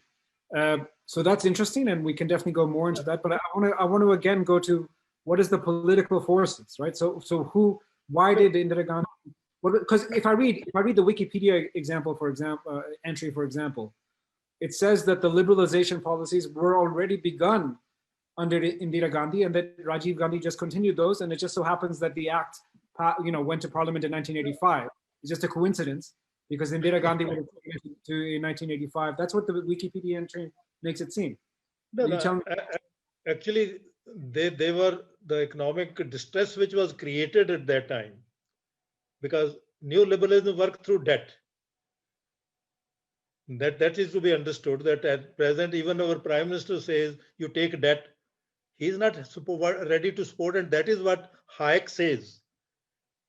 So that's interesting, and we can definitely go more into that. But I want to again go to what is the political forces, right? So why did Indira Gandhi? Because if I read the Wikipedia entry, for example, it says that the liberalization policies were already begun under Indira Gandhi, and that Rajiv Gandhi just continued those. And it just so happens that the act, went to Parliament in 1985. It's just a coincidence, because Indira Gandhi went to in 1985. That's what the Wikipedia entry makes it seem. Actually, they were the economic distress which was created at that time, because neoliberalism worked through debt. That is to be understood, that at present, even our Prime Minister says you take debt. He is not ready to support, and that is what Hayek says,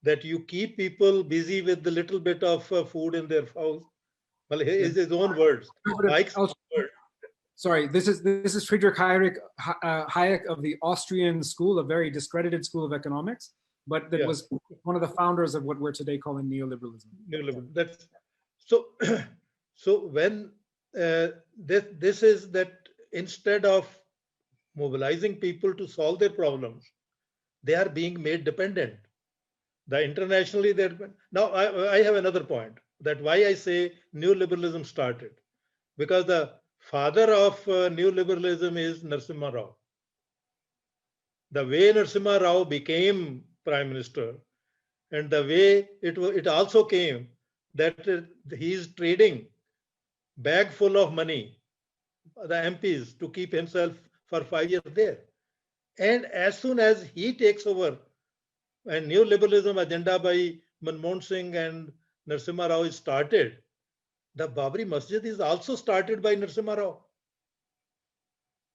that you keep people busy with the little bit of food in their house. Well, is his own words. Hayek's word. Sorry, this is Friedrich Hayek of the Austrian school, a very discredited school of economics, but that was one of the founders of what we're today calling neoliberalism. Neoliberalism. That's so. So when this is that, instead of mobilizing people to solve their problems, they are being made dependent. Internationally, now I have another point, that why I say neoliberalism started, because the father of neoliberalism is Narasimha Rao. The way Narasimha Rao became Prime Minister, and the way it also came that he is trading bag full of money, the MPs, to keep himself for 5 years there. And as soon as he takes over, and neoliberalism agenda by Manmohan Singh and Narasimha Rao is started, the Babri Masjid is also started by Narasimha Rao.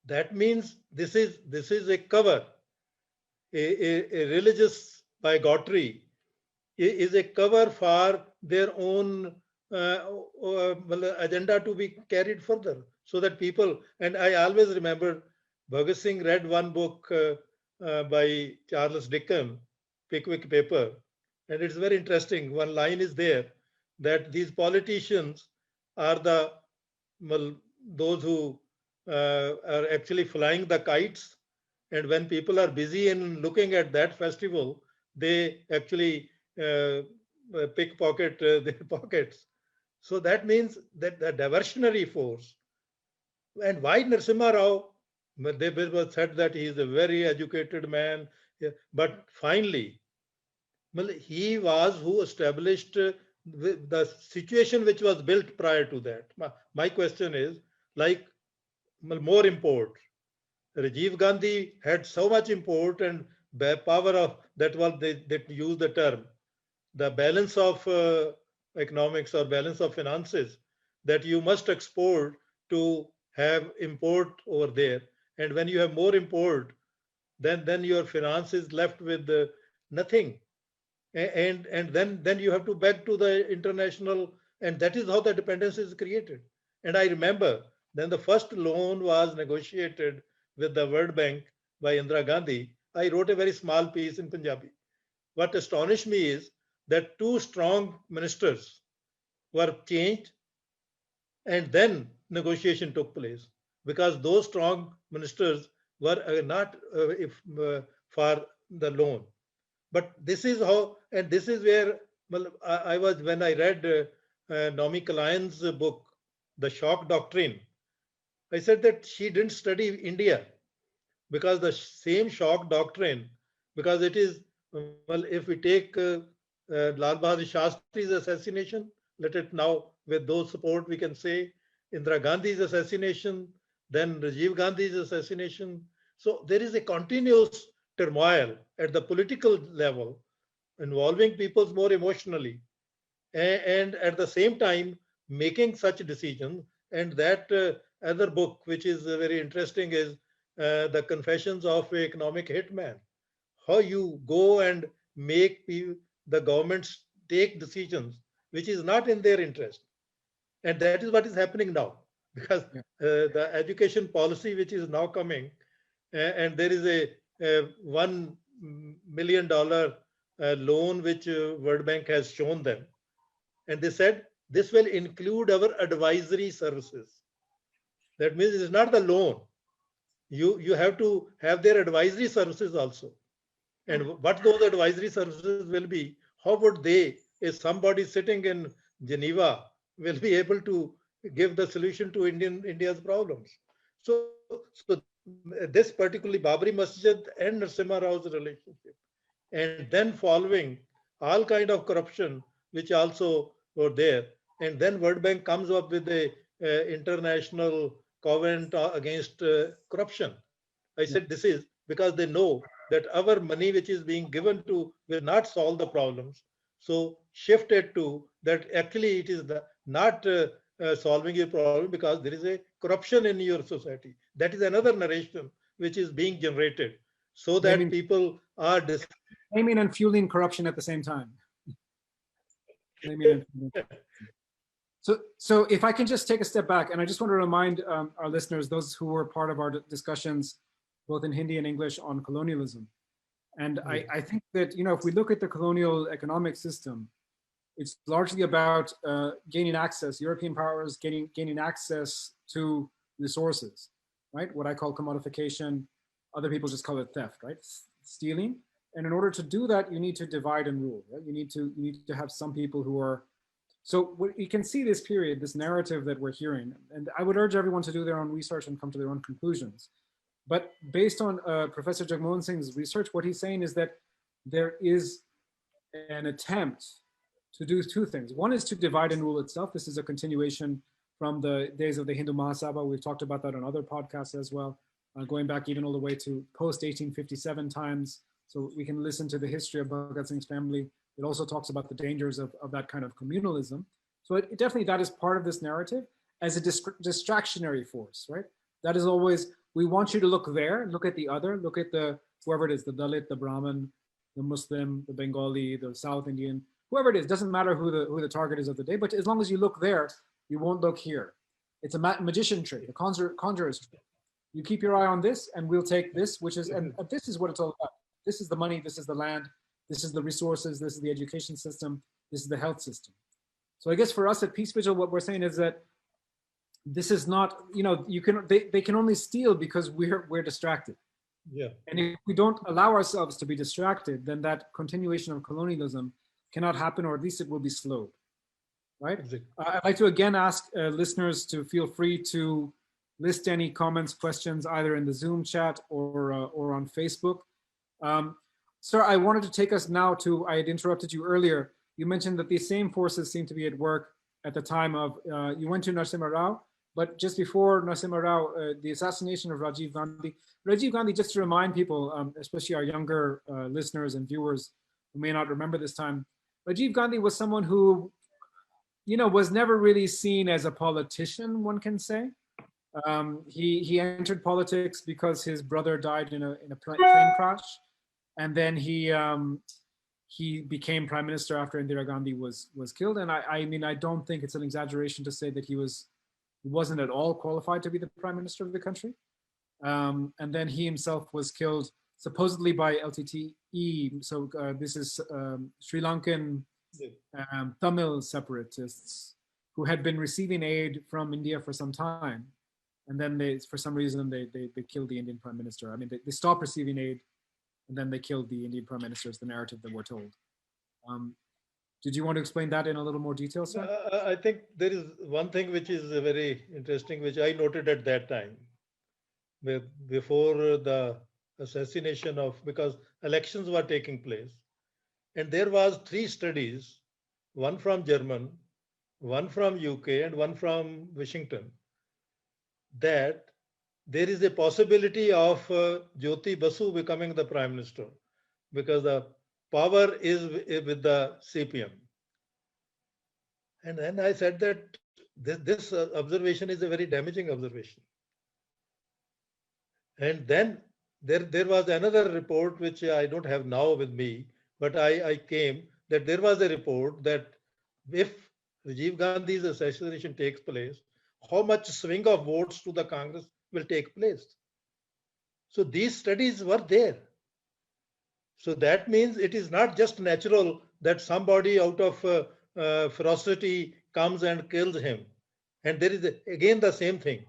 That means this is a cover, a religious bigotry is a cover for their own agenda to be carried further, so that people, and I always remember Bhagat Singh read one book by Charles Dickens, Pickwick Paper, and it's very interesting. One line is there that these politicians are those who are actually flying the kites, and when people are busy in looking at that festival, they actually pickpocket their pockets. So that means that the diversionary force. And why Narasimha Rao? They said that he is a very educated man, but finally, he was who established the situation which was built prior to that. My question is, like, more import. Rajiv Gandhi had so much import and power of that was they use the term, the balance of economics or balance of finances, that you must export to have import over there. And when you have more import, then your finance is left with nothing. And then you have to beg to the international, and that is how the dependence is created. And I remember then the first loan was negotiated with the World Bank by Indira Gandhi. I wrote a very small piece in Punjabi. What astonished me is that two strong ministers were changed, and then negotiation took place, because those strong ministers were not for the loan. But this is how, and this is where I was when I read Naomi Klein's book, The Shock Doctrine. I said that she didn't study India, because the same shock doctrine, because it is, if we take Lal Bahadur Shastri's assassination, let it now with those support we can say Indira Gandhi's assassination, then Rajiv Gandhi's assassination. So there is a continuous turmoil at the political level involving people more emotionally and at the same time making such decisions. And that other book, which is very interesting, is The Confessions of an Economic Hitman. How you go and make the governments take decisions which is not in their interest. And that is what is happening now, because the education policy which is now coming, and there is a $1 million loan which World Bank has shown them. And they said this will include our advisory services. That means it's not the loan. You have to have their advisory services also. And what those advisory services will be, how would they, if somebody sitting in Geneva, will be able to give the solution to India's problems? So this particularly Babri Masjid and Narasimha Rao's relationship, and then following all kind of corruption which also were there, and then World Bank comes up with a international covenant against corruption. I said this is because they know that our money which is being given to will not solve the problems. So shift it to that actually it is not solving your problem because there is a corruption in your society. That is another narration which is being generated so that people are aiming and fueling corruption at the same time. So if I can just take a step back, and I just want to remind our listeners, those who were part of our discussions, both in Hindi and English, on colonialism. And I think that, if we look at the colonial economic system, it's largely about gaining access, European powers gaining access to resources, right? What I call commodification, other people just call it theft, right? Stealing. And in order to do that, you need to divide and rule, right? You need to have some people who are, so you can see this period, this narrative that we're hearing, and I would urge everyone to do their own research and come to their own conclusions. But based on Professor Jagmohan Singh's research, what he's saying is that there is an attempt to do two things. One is to divide and rule itself. This is a continuation from the days of the Hindu Mahasabha. We've talked about that on other podcasts as well, going back even all the way to post-1857 times. So we can listen to the history of Bhagat Singh's family. It also talks about the dangers of that kind of communalism. So it definitely, that is part of this narrative as a distractionary force, right? That is always, we want you to look there, look at the other, look at the, whoever it is, the Dalit, the Brahmin, the Muslim, the Bengali, the South Indian, whoever it is, doesn't matter who the target is of the day, but as long as you look there, you won't look here. It's a magician trick, a conjurer's trick. You keep your eye on this and we'll take this, which is, and this is what it's all about. This is the money, this is the land, this is the resources, this is the education system, this is the health system. So I guess for us at Peace Vigil, what we're saying is that this is not, they can only steal because we're distracted. Yeah. And if we don't allow ourselves to be distracted, then that continuation of colonialism cannot happen, or at least it will be slowed, right? Exactly. I'd like to again ask listeners to feel free to list any comments, questions, either in the Zoom chat or on Facebook. Sir, I wanted to take us now to, I had interrupted you earlier. You mentioned that these same forces seem to be at work at the time of, you went to Narasimha Rao, but just before Narasimha Rao, the assassination of Rajiv Gandhi. Rajiv Gandhi, just to remind people, especially our younger listeners and viewers who may not remember this time, Rajiv Gandhi was someone who, was never really seen as a politician, one can say. He entered politics because his brother died in a plane crash. And then he became prime minister after Indira Gandhi was killed. And I mean, I don't think it's an exaggeration to say that he wasn't at all qualified to be the prime minister of the country. And then he himself was killed supposedly by LTTE. So this is Sri Lankan Tamil separatists who had been receiving aid from India for some time. And then for some reason, they killed the Indian prime minister. I mean, they stopped receiving aid, and then they killed the Indian prime minister, is the narrative that we're told. Did you want to explain that in a little more detail, sir? I think there is one thing which is very interesting, which I noted at that time, before the assassination because elections were taking place. And there was 3 studies, one from German, one from UK, and one from Washington, that there is a possibility of Jyoti Basu becoming the prime minister because the power is with the CPM. And then I said that this observation is a very damaging observation. And then there was another report which I don't have now with me, but I came that there was a report that if Rajiv Gandhi's assassination takes place, how much swing of votes to the Congress will take place. So these studies were there. So that means it is not just natural that somebody out of ferocity comes and kills him. And there is again the same thing.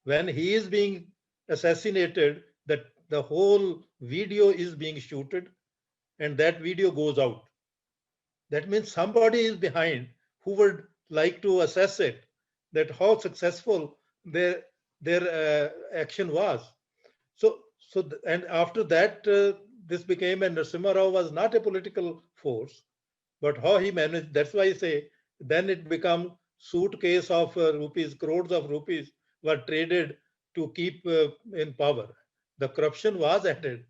When he is being assassinated, that the whole video is being shooted and that video goes out. That means somebody is behind who would like to assess it, that how successful their action was. And after that, this became, and Narasimha Rao was not a political force, but how he managed, that's why I say, then it become suitcase of rupees, crores of rupees were traded to keep in power. The corruption was added.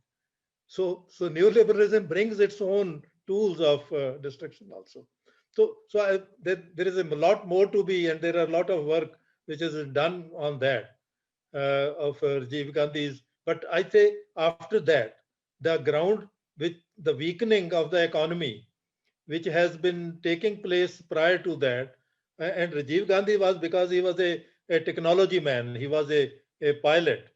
So neoliberalism brings its own tools of destruction also. There is a lot more to be, and there are a lot of work which is done on that of Rajiv Gandhi's. But I say after that, the ground with the weakening of the economy, which has been taking place prior to that, and Rajiv Gandhi was because he was a technology man, he was a pilot.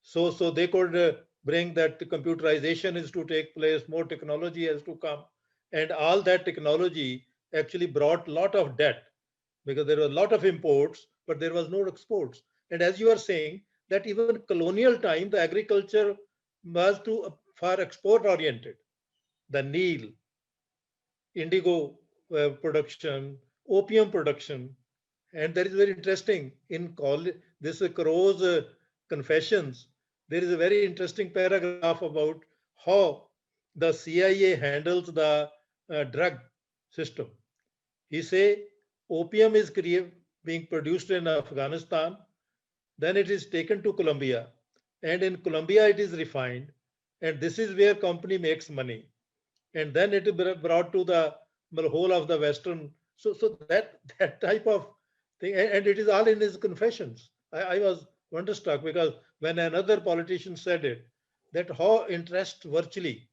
So they could bring that computerization is to take place, more technology has to come. And all that technology actually brought a lot of debt because there were a lot of imports, but there was no exports. And as you are saying, that even colonial time, the agriculture was for export oriented. The Nile, indigo production, opium production. And that is very interesting. In this Crow's Confessions, there is a very interesting paragraph about how the CIA handles the drug system. He say opium is being produced in Afghanistan, then it is taken to Colombia, and in Colombia it is refined, and this is where company makes money, and then it is brought to the whole of the Western. So that type of thing, and it is all in his confessions. I was wonderstruck because when another politician said it, that how interest virtually,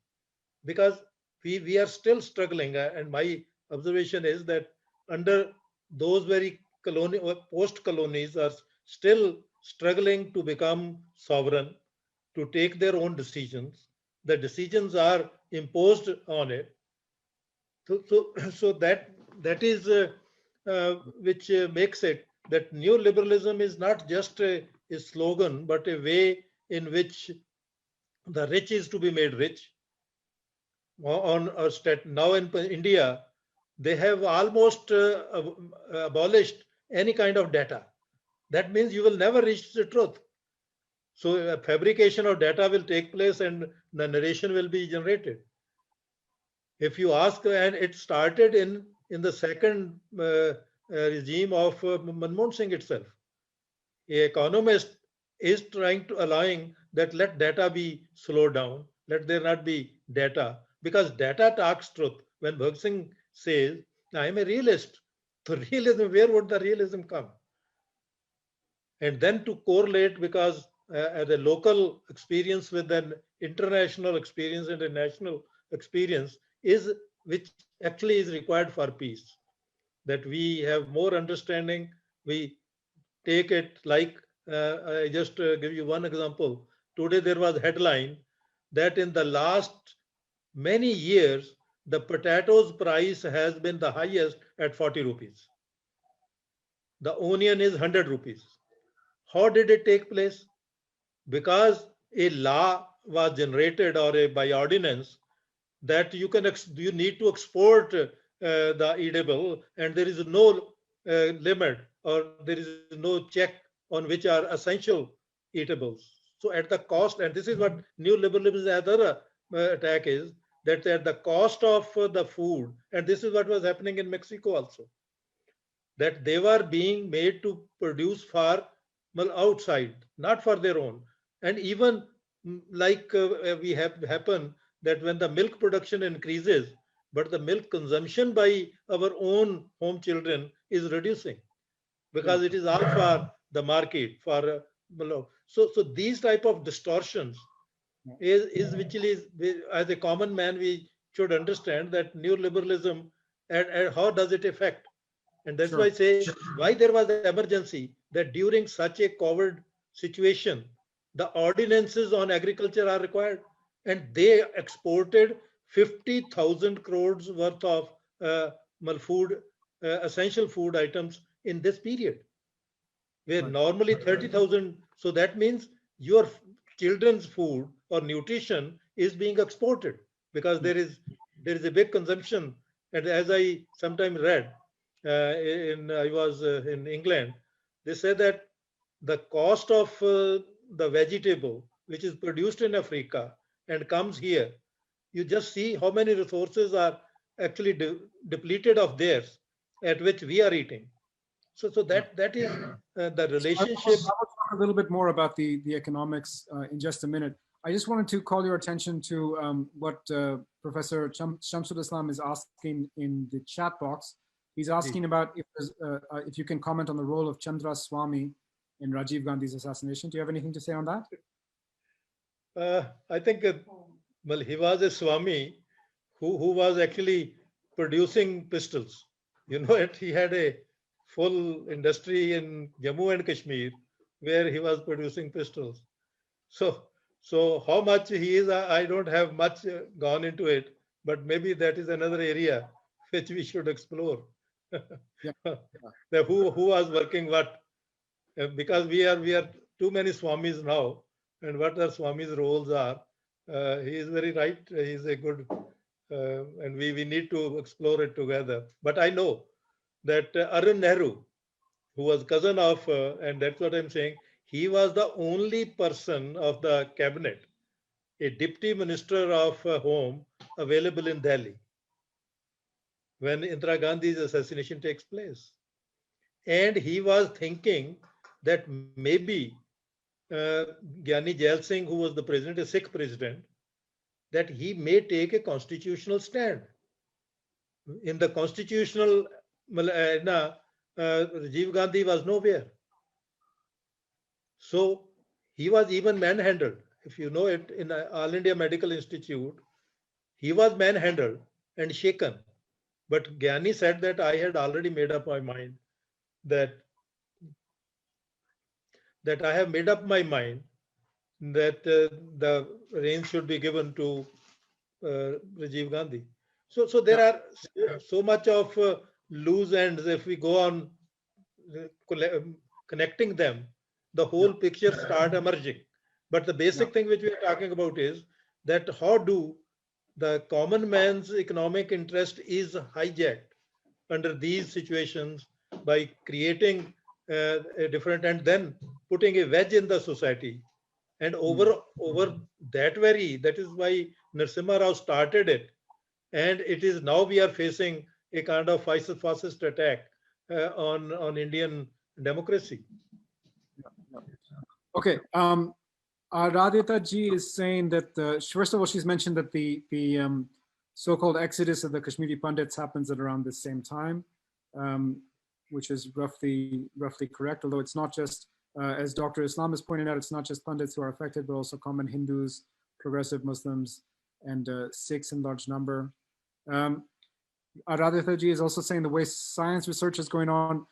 because we are still struggling, and my observation is that under those very post colonies are still struggling to become sovereign, to take their own decisions. The decisions are imposed on it. So that is which makes it that neoliberalism is not just a slogan, but a way in which the rich is to be made rich. Now in India, they have almost abolished any kind of data. That means you will never reach the truth. So a fabrication of data will take place and the narration will be generated. If you ask, and it started in the second regime of Manmohan Singh itself. An economist is trying to allowing that let data be slowed down, let there not be data, because data talks truth. When Bhagat Singh says, I am a realist, so realism, where would the realism come? And then to correlate, because the local experience with an international experience and a national experience is which actually is required for peace. That we have more understanding, we take it like, I just give you one example. Today there was a headline that in the last many years, the potatoes price has been the highest at 40 rupees. The onion is 100 rupees. How did it take place? Because a law was generated or by ordinance that you need to export the edible, and there is no limit or there is no check on which are essential eatables. So at the cost, and this is what neoliberalism's other attack is, that at the cost of the food, and this is what was happening in Mexico also, that they were being made to produce for outside, not for their own. And even like we have happen that when the milk production increases, but the milk consumption by our own home children is reducing because it is all for the market for so these type of distortions is which is as a common man we should understand that neoliberalism and how does it affect. And that's why I say why there was emergency that during such a COVID situation, the ordinances on agriculture are required. And they exported 50,000 crores worth of food, essential food items in this period, where normally 30,000. So that means your children's food or nutrition is being exported because there is a big consumption. And as I sometimes read, I was in England, they say that the cost of the vegetable which is produced in Africa and comes here, you just see how many resources are actually depleted of theirs at which we are eating. So that is the relationship. I'll talk a little bit more about the economics in just a minute. I just wanted to call your attention to what Professor Shamsul Islam is asking in the chat box. He's asking about if you can comment on the role of Chandra Swami in Rajiv Gandhi's assassination. Do you have anything to say on that? I think well, he was a Swami who was actually producing pistols. You know, he had a full industry in Jammu and Kashmir where he was producing pistols. So how much he is, I don't have much gone into it, but maybe that is another area which we should explore. Who was working what? Because we are too many Swamis now, and what the Swami's roles are. He is very right. He is a good, and we need to explore it together. But I know that Arun Nehru, who was cousin of, and that's what I'm saying, he was the only person of the cabinet, a deputy minister of home, available in Delhi when Indira Gandhi's assassination takes place. And he was thinking that maybe Gyani Jail Singh, who was the president, a Sikh president, that he may take a constitutional stand. In the constitutional, Rajiv Gandhi was nowhere. So he was even manhandled. If you know it, in All India Medical Institute, he was manhandled and shaken. But Gyani said that I had already made up my mind that I have made up my mind that the reins should be given to Rajiv Gandhi. So there are so much of loose ends. If we go on connecting them, the whole picture start emerging. But the basic thing which we are talking about is that how do the common man's economic interest is hijacked under these situations by creating a different and then putting a wedge in the society. And over that is why Narasimha Rao started it. And it is now we are facing a kind of fascist attack on Indian democracy. Okay. Radhita ji is saying that, first of all, she's mentioned that the so-called exodus of the Kashmiri Pandits happens at around the same time, which is roughly correct, although it's not just, as Dr. Islam has pointed out, it's not just Pandits who are affected, but also common Hindus, progressive Muslims, and Sikhs in large number. Radhita ji is also saying the way science research is going on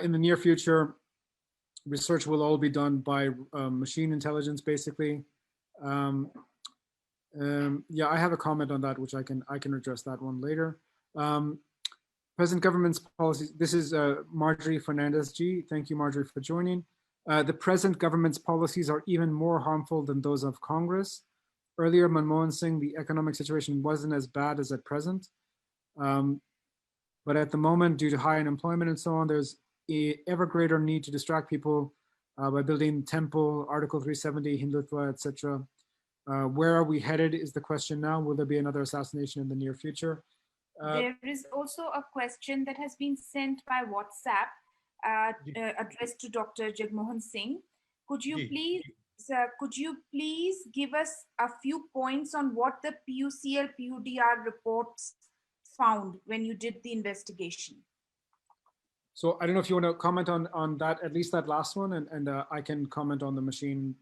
in the near future, research will all be done by machine intelligence, basically. Yeah, I have a comment on that, which I can address that one later. Present government's policies. This is Marjorie Fernandez G. Thank you, Marjorie, for joining. The present government's policies are even more harmful than those of Congress. Earlier, Mohan Singh, the economic situation wasn't as bad as at present. But at the moment, due to high unemployment and so on, there's an ever greater need to distract people by building temple, Article 370, Hindutva, etc. Where are we headed is the question now. Will there be another assassination in the near future? There is also a question that has been sent by WhatsApp addressed to Dr. Jagmohan Singh. Could you Ji. please, could you please give us a few points on what the PUCL PUDR reports found when you did the investigation? So I don't know if you want to comment on that, at least that last one, and I can comment on the machine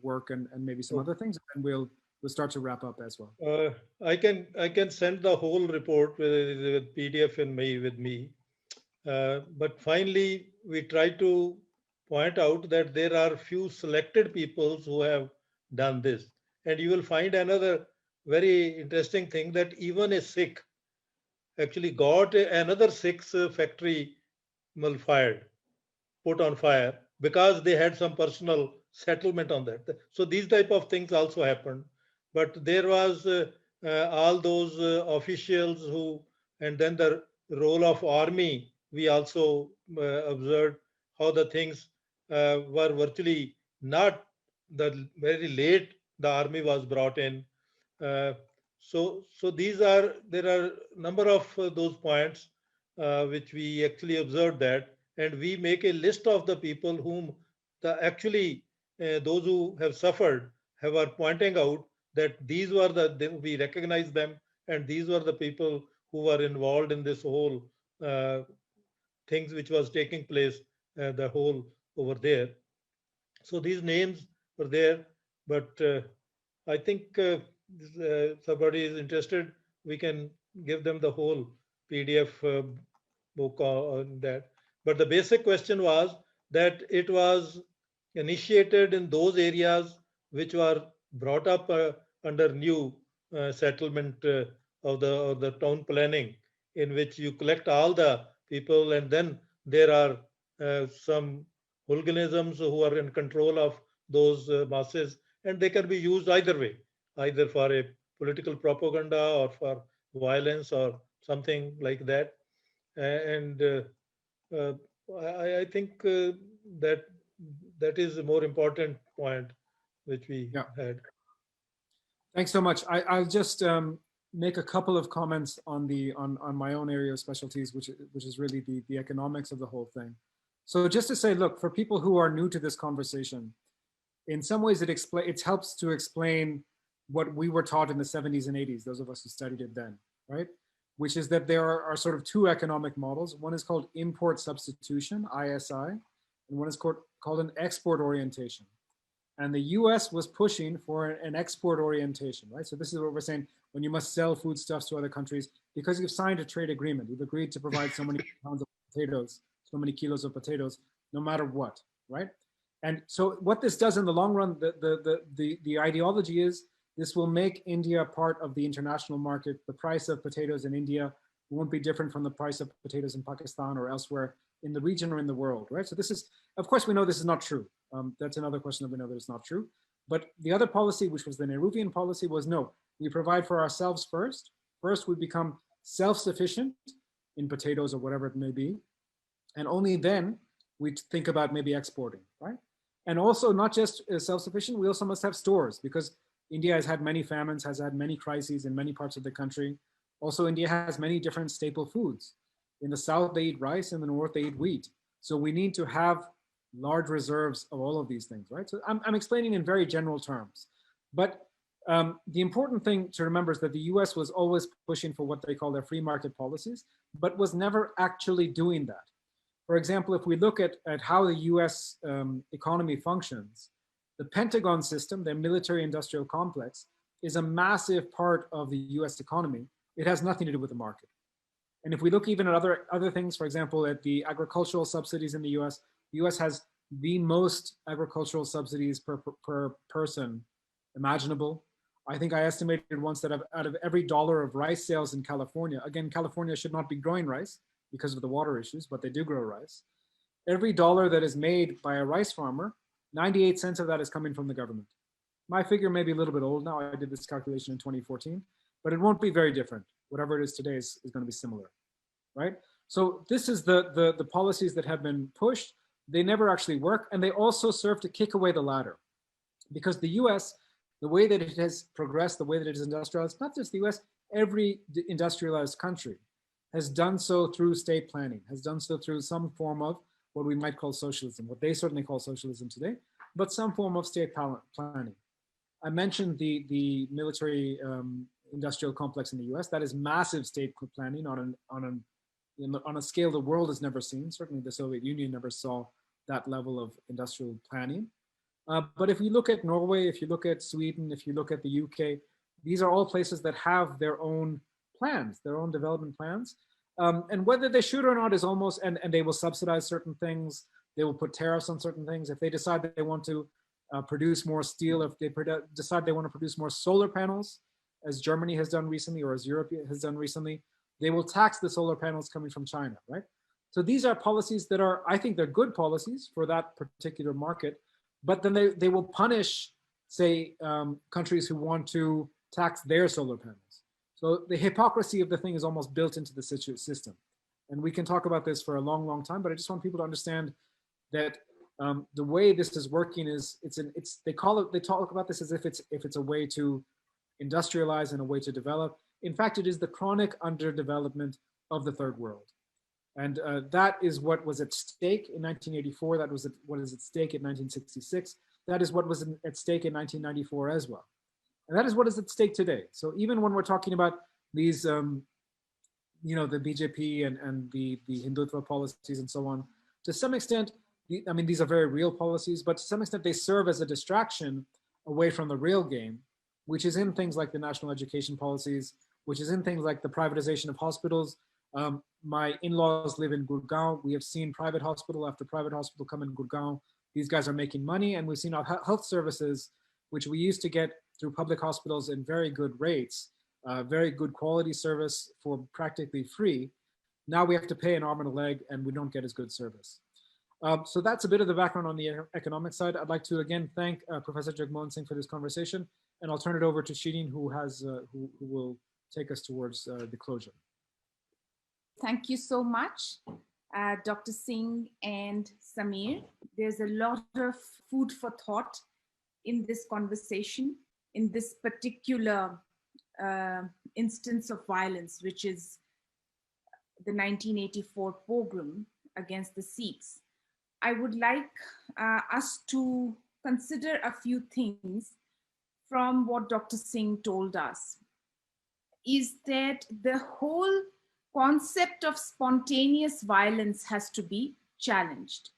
work and maybe some other things, and we'll start to wrap up as well. I can send the whole report with PDF with me. But finally, we try to point out that there are few selected peoples who have done this. And you will find another very interesting thing, that even a Sikh actually got another Sikh's factory fired, put on fire, because they had some personal settlement on that. So these type of things also happened. But there was all those officials who, and then the role of army, we also observed how the things were virtually not the very late the army was brought in. So there are number of those points which we actually observed that, and we make a list of the people whom those who have suffered are pointing out that these were we recognize them, and these were the people who were involved in this whole things which was taking place, the whole over there. So these names were there, but I think somebody is interested, we can give them the whole PDF book on that. But the basic question was that it was initiated in those areas which were brought up under new settlement of the town planning, in which you collect all the people, and then there are some hooliganisms who are in control of those masses, and they can be used either way, either for a political propaganda or for violence or something like that. And I think that is a more important point which we had. Thanks so much. I'll just make a couple of comments on my own area of specialties, which is really the economics of the whole thing. So just to say, look, for people who are new to this conversation, in some ways it helps to explain what we were taught in the 70s and 80s, those of us who studied it then, right? Which is that there are sort of two economic models. One is called import substitution, ISI, and one is called an export orientation. And the US was pushing for an export orientation, right? So this is what we're saying, when you must sell foodstuffs to other countries, because you've signed a trade agreement, you've agreed to provide so many pounds of potatoes, so many kilos of potatoes, no matter what, right? And so what this does in the long run, the ideology is this will make India part of the international market. The price of potatoes in India won't be different from the price of potatoes in Pakistan or elsewhere in the region or in the world, right? So this is, of course, we know this is not true. That's another question that we know that it's not true. But the other policy, which was the Nehruvian policy, was no, we provide for ourselves first. First, we become self-sufficient in potatoes or whatever it may be. And only then we think about maybe exporting, right? And also not just self-sufficient, we also must have stores, because India has had many famines, has had many crises in many parts of the country. Also, India has many different staple foods. In the south, they eat rice, in the north, they eat wheat. So we need to have large reserves of all of these things, right? So I'm explaining in very general terms. But the important thing to remember is that the US was always pushing for what they call their free market policies, but was never actually doing that. For example, if we look at how the US economy functions, the Pentagon system, their military industrial complex, is a massive part of the US economy. It has nothing to do with the market. And if we look even at other things, for example, at the agricultural subsidies in the US has the most agricultural subsidies per person imaginable. I think I estimated once that out of every $1 of rice sales in California, again, California should not be growing rice because of the water issues, but they do grow rice. Every $1 that is made by a rice farmer, 98 cents of that is coming from the government. My figure may be a little bit old now. I did this calculation in 2014, but it won't be very different. Whatever it is today is going to be similar, right? So this is the policies that have been pushed. They never actually work, and they also serve to kick away the ladder, because the US, the way that it has progressed, the way that it is industrialized, not just the US, every industrialized country has done so through state planning, has done so through some form of what we might call socialism, what they certainly call socialism today, but some form of state planning. I mentioned the military industrial complex in the US. That is massive state planning on a scale the world has never seen. Certainly the Soviet Union never saw that level of industrial planning. But if you look at Norway, if you look at Sweden, if you look at the UK, these are all places that have their own plans, their own development plans. And whether they should or not is almost, and they will subsidize certain things, they will put tariffs on certain things. If they decide that they want to produce more steel, if they decide they want to produce more solar panels, as Germany has done recently, or as Europe has done recently, they will tax the solar panels coming from China, right? So these are policies that are, I think they're good policies for that particular market, but then they will punish, say, countries who want to tax their solar panels. So the hypocrisy of the thing is almost built into the system. And we can talk about this for a long, long time, but I just want people to understand that the way this is working is, they talk about this as if it's a way to industrialize and a way to develop. In fact, it is the chronic underdevelopment of the third world. And that is what was at stake in 1984. That was what is at stake in 1966. That is what was at stake in 1994 as well. And that is what is at stake today. So even when we're talking about these, the BJP and the Hindutva policies and so on, to some extent, I mean, these are very real policies, but to some extent they serve as a distraction away from the real game, which is in things like the national education policies, which is in things like the privatization of hospitals. My in-laws live in Gurgaon. We have seen private hospital after private hospital come in Gurgaon. These guys are making money, and we've seen our health services, which we used to get through public hospitals in very good rates, very good quality service for practically free. Now we have to pay an arm and a leg, and we don't get as good service. So that's a bit of the background on the economic side. I'd like to again thank Professor Jagmohan Singh for this conversation, and I'll turn it over to Shireen, who will take us towards the closure. Thank you so much, Dr. Singh and Samir. There's a lot of food for thought in this conversation, in this particular instance of violence, which is the 1984 pogrom against the Sikhs. I would like us to consider a few things from what Dr. Singh told us. Is that the whole concept of spontaneous violence has to be challenged.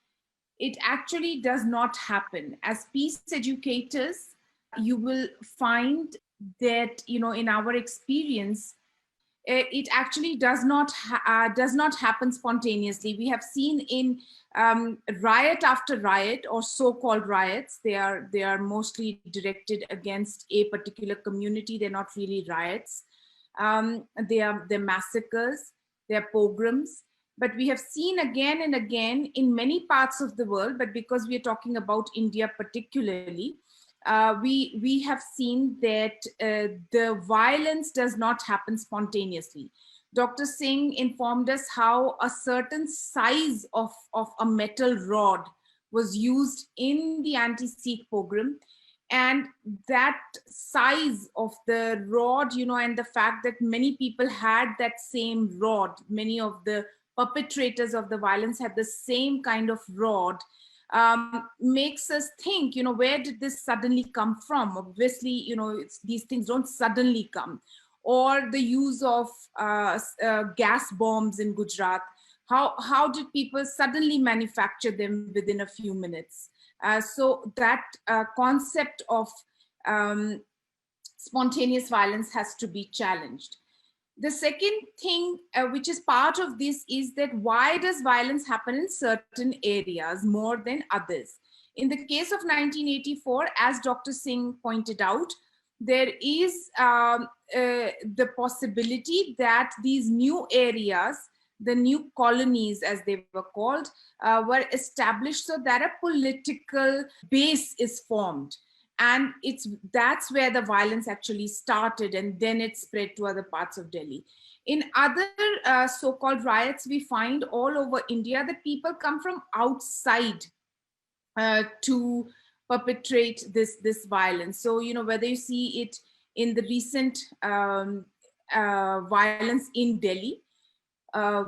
It actually does not happen. As peace educators, you will find that, in our experience, it actually does not happen spontaneously. We have seen in riot after riot, or so-called riots, they are mostly directed against a particular community. They're not really riots. They're massacres, they're pogroms. But we have seen again and again in many parts of the world, but because we are talking about India particularly, we have seen that the violence does not happen spontaneously. Dr. Singh informed us how a certain size of a metal rod was used in the anti-Sikh pogrom. And that size of the rod, and the fact that many people had that same rod, many of the perpetrators of the violence had the same kind of rod, makes us think, where did this suddenly come from? Obviously, these things don't suddenly come. Or the use of gas bombs in Gujarat. How did people suddenly manufacture them within a few minutes? So that concept of spontaneous violence has to be challenged. The second thing, which is part of this, is that why does violence happen in certain areas more than others? In the case of 1984, as Dr. Singh pointed out, there is the possibility that these new areas, the new colonies as they were called, were established so that a political base is formed. And that's where the violence actually started, and then it spread to other parts of Delhi. In other so-called riots, we find all over India that people come from outside to perpetrate this violence. So, whether you see it in the recent violence in Delhi,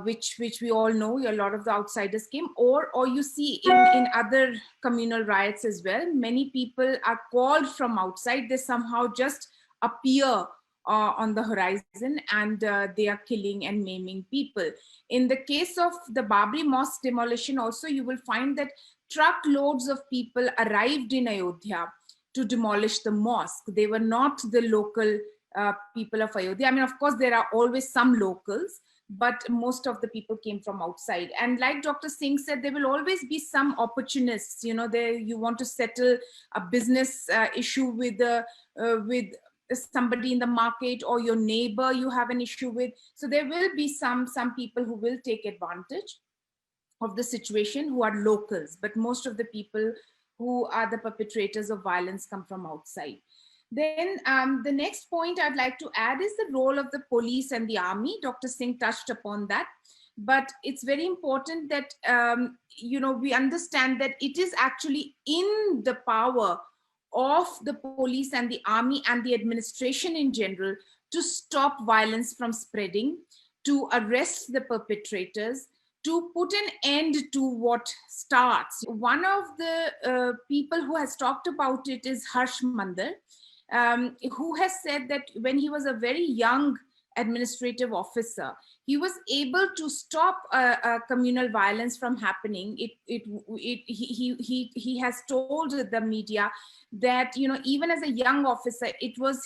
which we all know, a lot of the outsiders came, or you see in other communal riots as well, many people are called from outside. They somehow just appear on the horizon, and they are killing and maiming people. In the case of the Babri Mosque demolition also, you will find that truckloads of people arrived in Ayodhya to demolish the mosque. They were not the local people of Ayodhya. I mean, of course, there are always some locals, but most of the people came from outside. And like Dr. Singh said, there will always be some opportunists. You know, you want to settle a business issue with somebody in the market, or your neighbor you have an issue with. So there will be some people who will take advantage of the situation, who are locals, but most of the people who are the perpetrators of violence come from outside. Then the next point I'd like to add is the role of the police and the army. Dr. Singh touched upon that, but it's very important that we understand that it is actually in the power of the police and the army and the administration in general to stop violence from spreading, to arrest the perpetrators, to put an end to what starts. One of the people who has talked about it is Harsh Mandar, who has said that when he was a very young administrative officer, he was able to stop communal violence from happening. He has told the media that, even as a young officer, it was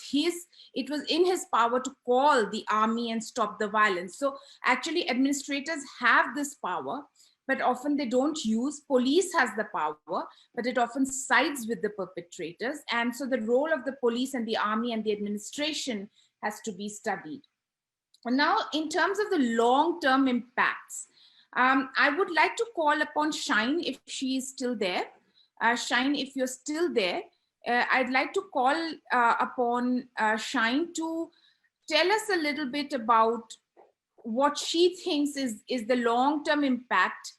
in his power to call the army and stop the violence. So actually administrators have this power, but often they don't use. Police has the power, but it often sides with the perpetrators. And so the role of the police and the army and the administration has to be studied. And now, in terms of the long-term impacts, I would like to call upon Shine, if she is still there. Shine, if you're still there, I'd like to call upon Shine to tell us a little bit about what she thinks is the long-term impact.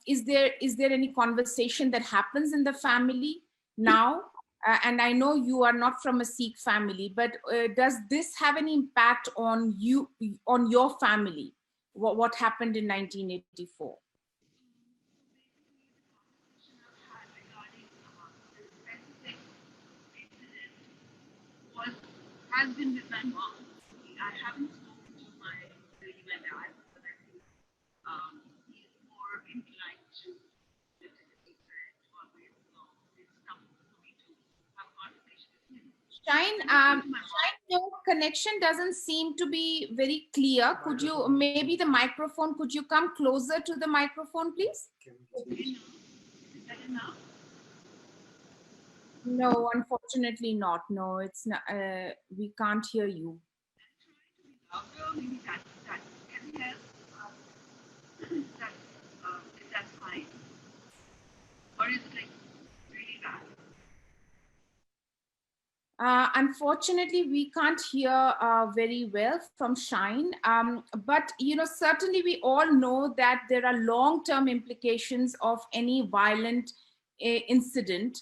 Is there any conversation that happens in the family now? And I know you are not from a Sikh family, but does this have any impact on you, on your family? What happened in 1984? Has been with my mom. I haven't spoken to my dad, but I think he's more inclined to let it be said always. So it's tough for me to have a conversation with him. Shine, your connection doesn't seem to be very clear. Could you, maybe the microphone, could you come closer to the microphone, please? Is that enough? No, unfortunately not. No, it's not. We can't hear you. Maybe that can help. Is that fine? Or is it like really bad? Unfortunately, we can't hear very well from Shine. But certainly we all know that there are long-term implications of any violent incident.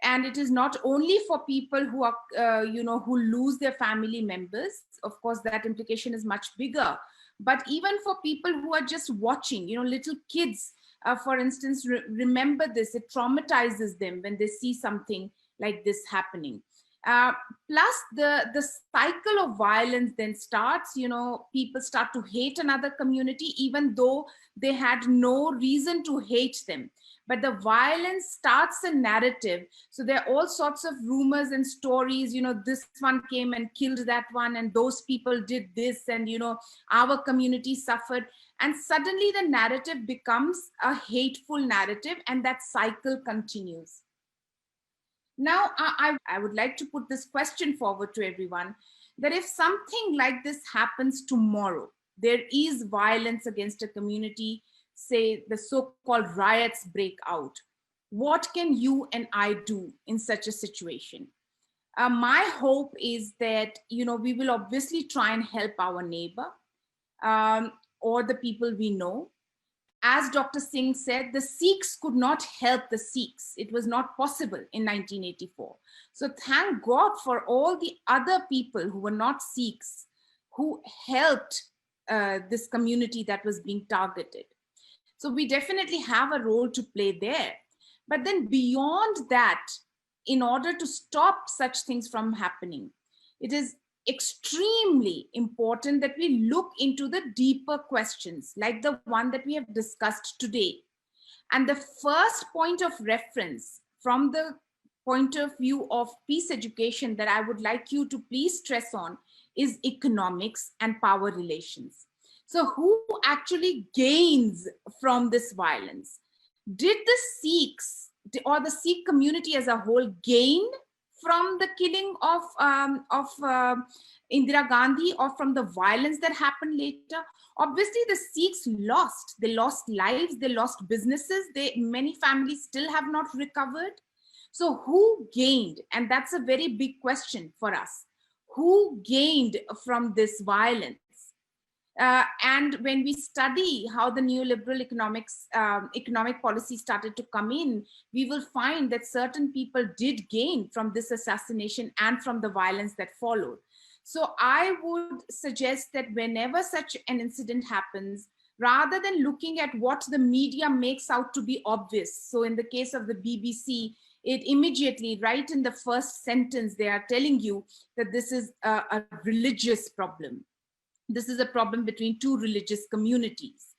And it is not only for people who are, who lose their family members. Of course, that implication is much bigger. But even for people who are just watching, little kids, for instance, remember this. It traumatizes them when they see something like this happening. Plus, the cycle of violence then starts. People start to hate another community, even though they had no reason to hate them. But the violence starts a narrative. So there are all sorts of rumors and stories, this one came and killed that one, and those people did this, and, our community suffered. And suddenly the narrative becomes a hateful narrative, and that cycle continues. Now, I would like to put this question forward to everyone, that if something like this happens tomorrow, there is violence against a community, say the so-called riots break out, what can you and I do in such a situation? My hope is that, we will obviously try and help our neighbor or the people we know. As Dr. Singh said, the Sikhs could not help the Sikhs. It was not possible in 1984. So thank God for all the other people who were not Sikhs, who helped this community that was being targeted. So we definitely have a role to play there. But then beyond that, in order to stop such things from happening, it is extremely important that we look into the deeper questions, like the one that we have discussed today. And the first point of reference from the point of view of peace education that I would like you to please stress on is economics and power relations. So who actually gains from this violence? Did the Sikhs or the Sikh community as a whole gain from the killing of Indira Gandhi or from the violence that happened later? Obviously, the Sikhs lost. They lost lives, they lost businesses. Many families still have not recovered. So who gained? And that's a very big question for us. Who gained from this violence? And when we study how the neoliberal economic policy started to come in, we will find that certain people did gain from this assassination and from the violence that followed. So I would suggest that whenever such an incident happens, rather than looking at what the media makes out to be obvious, so in the case of the BBC, it immediately, right in the first sentence, they are telling you that this is a religious problem. This is a problem between two religious communities.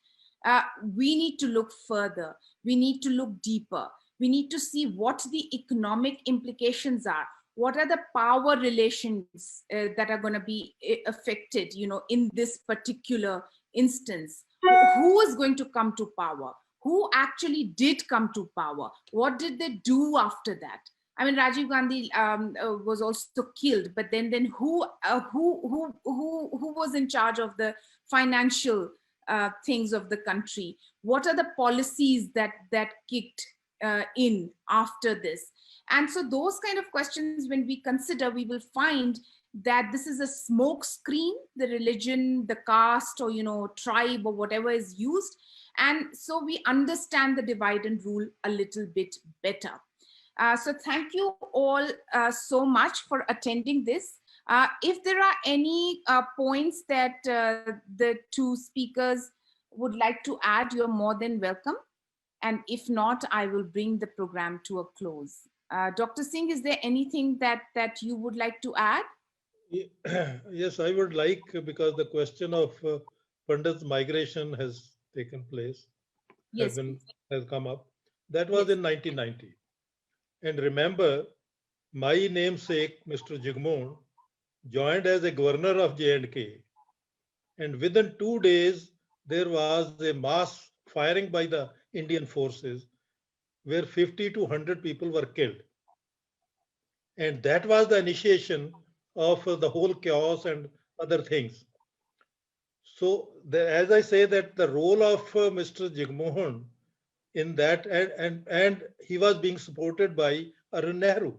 We need to look further. We need to look deeper. We need to see what the economic implications are. What are the power relations that are going to be affected, in this particular instance? Who is going to come to power? Who actually did come to power? What did they do after that? I mean, Rajiv Gandhi was also killed, but then who was in charge of the financial things of the country? What are the policies that kicked in after this? And so those kind of questions, when we consider, we will find that this is a smoke screen, the religion, the caste, or tribe, or whatever is used. And so we understand the divide and rule a little bit better. So thank you all so much for attending this. If there are any points that the two speakers would like to add, you're more than welcome. And if not, I will bring the program to a close. Dr. Singh, is there anything that you would like to add? Yes, I would like, because the question of Pandit's migration has taken place, Yes, has come up. That was in 1990. And remember, my namesake, Mr. Jagmohan, joined as a governor of J&K. And within 2 days, there was a mass firing by the Indian forces where 50 to 100 people were killed. And that was the initiation of the whole chaos and other things. So as I say, that the role of Mr. Jagmohan in that, and he was being supported by Arun Nehru.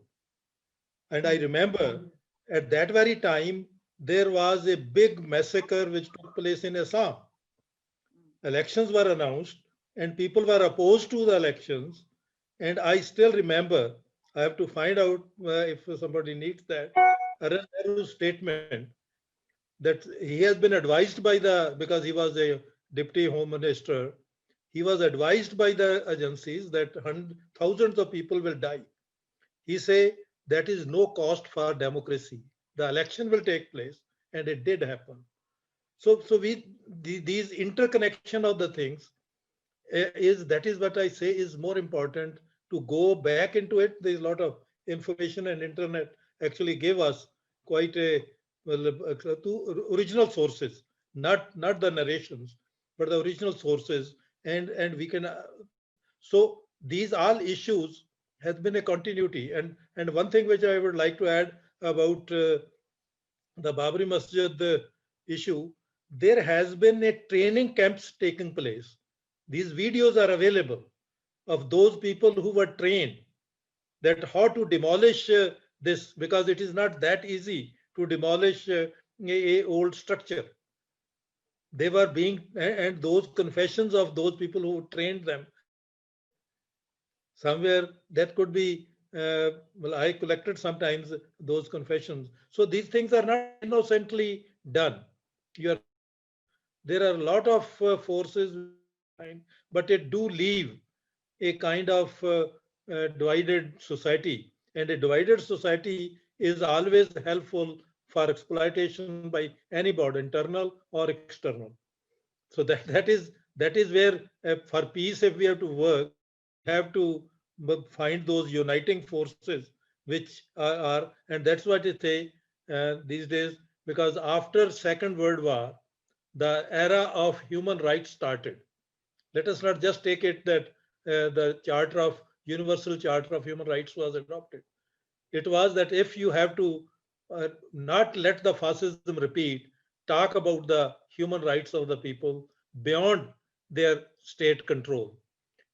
And I remember at that very time, there was a big massacre which took place in Assam. Elections were announced and people were opposed to the elections. And I still remember, I have to find out if somebody needs that, Arun Nehru's statement that he has been advised by because he was a deputy home minister, he was advised by the agencies that thousands of people will die. He said that is no cost for democracy. The election will take place, and it did happen. So these interconnection of the things that is what I say is more important, to go back into it. There's a lot of information, and internet actually gave us quite a to original sources, not the narrations, but the original sources, and we can. So these all issues has been a continuity, and one thing which I would like to add about the Babri Masjid issue, there has been a training camps taking place. These videos are available of those people who were trained that how to demolish this, because it is not that easy to demolish a old structure. They were being, and those confessions of those people who trained them, somewhere that could be, well, I collected sometimes those confessions. So these things are not innocently done. there are a lot of forces, but it do leave a kind of divided society. And a divided society is always helpful for exploitation by anybody, internal or external. So that is where for peace, if we have to work, we have to find those uniting forces which are and that's what it say these days, because after Second World War, the era of human rights started. Let us not just take it that the charter of universal charter of human rights was adopted. It was that if you have to not let the fascism repeat, talk about the human rights of the people beyond their state control.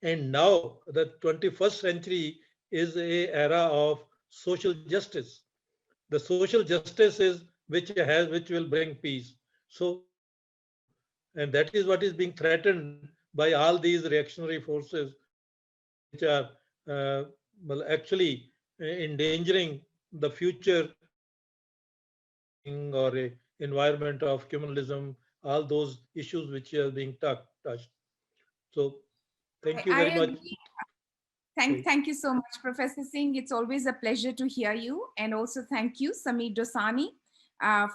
And now the 21st century is a era of social justice. The social justice is which will bring peace. So and that is what is being threatened by all these reactionary forces which are well, actually endangering the future well-being or a environment of communalism, all those issues which are being touched. So thank you I very much. agree. Thank you so much, Professor Singh. It's always a pleasure to hear you. And also thank you, Samir Dosani,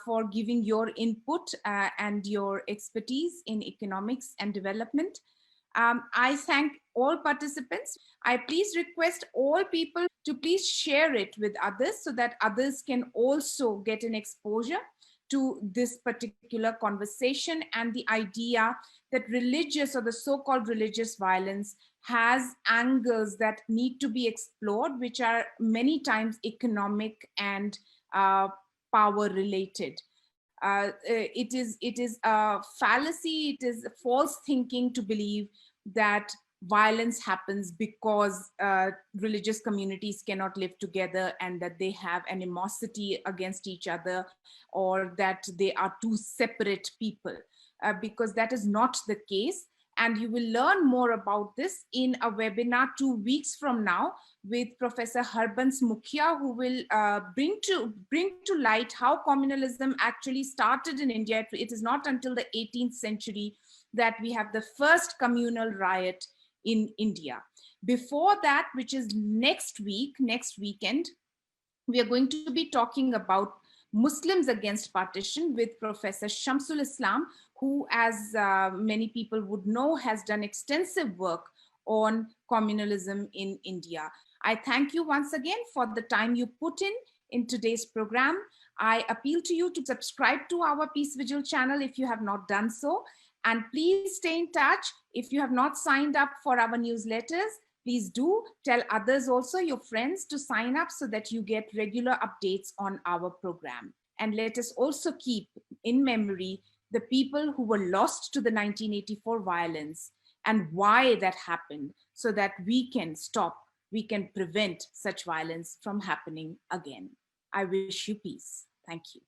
for giving your input and your expertise in economics and development. I thank all participants. I please request all people to please share it with others so that others can also get an exposure to this particular conversation and the idea that religious or the so-called religious violence has angles that need to be explored, which are many times economic and power related. It is a fallacy, it is false thinking to believe that violence happens because religious communities cannot live together and that they have animosity against each other or that they are two separate people, because that is not the case. And you will learn more about this in a webinar 2 weeks from now with Professor Harbans Mukhia, who will bring to light how communalism actually started in India. It is not until the 18th century that we have the first communal riot in India. Before that, which is next weekend, we are going to be talking about Muslims against partition with Professor Shamsul Islam, who, as many people would know, has done extensive work on communalism in India. I thank you once again for the time you put in today's program. I appeal to you to subscribe to our Peace Vigil channel if you have not done so. And please stay in touch. If you have not signed up for our newsletters, please do tell others also, your friends, to sign up so that you get regular updates on our program. And let us also keep in memory the people who were lost to the 1984 violence and why that happened, so that we can prevent such violence from happening again. I wish you peace. Thank you.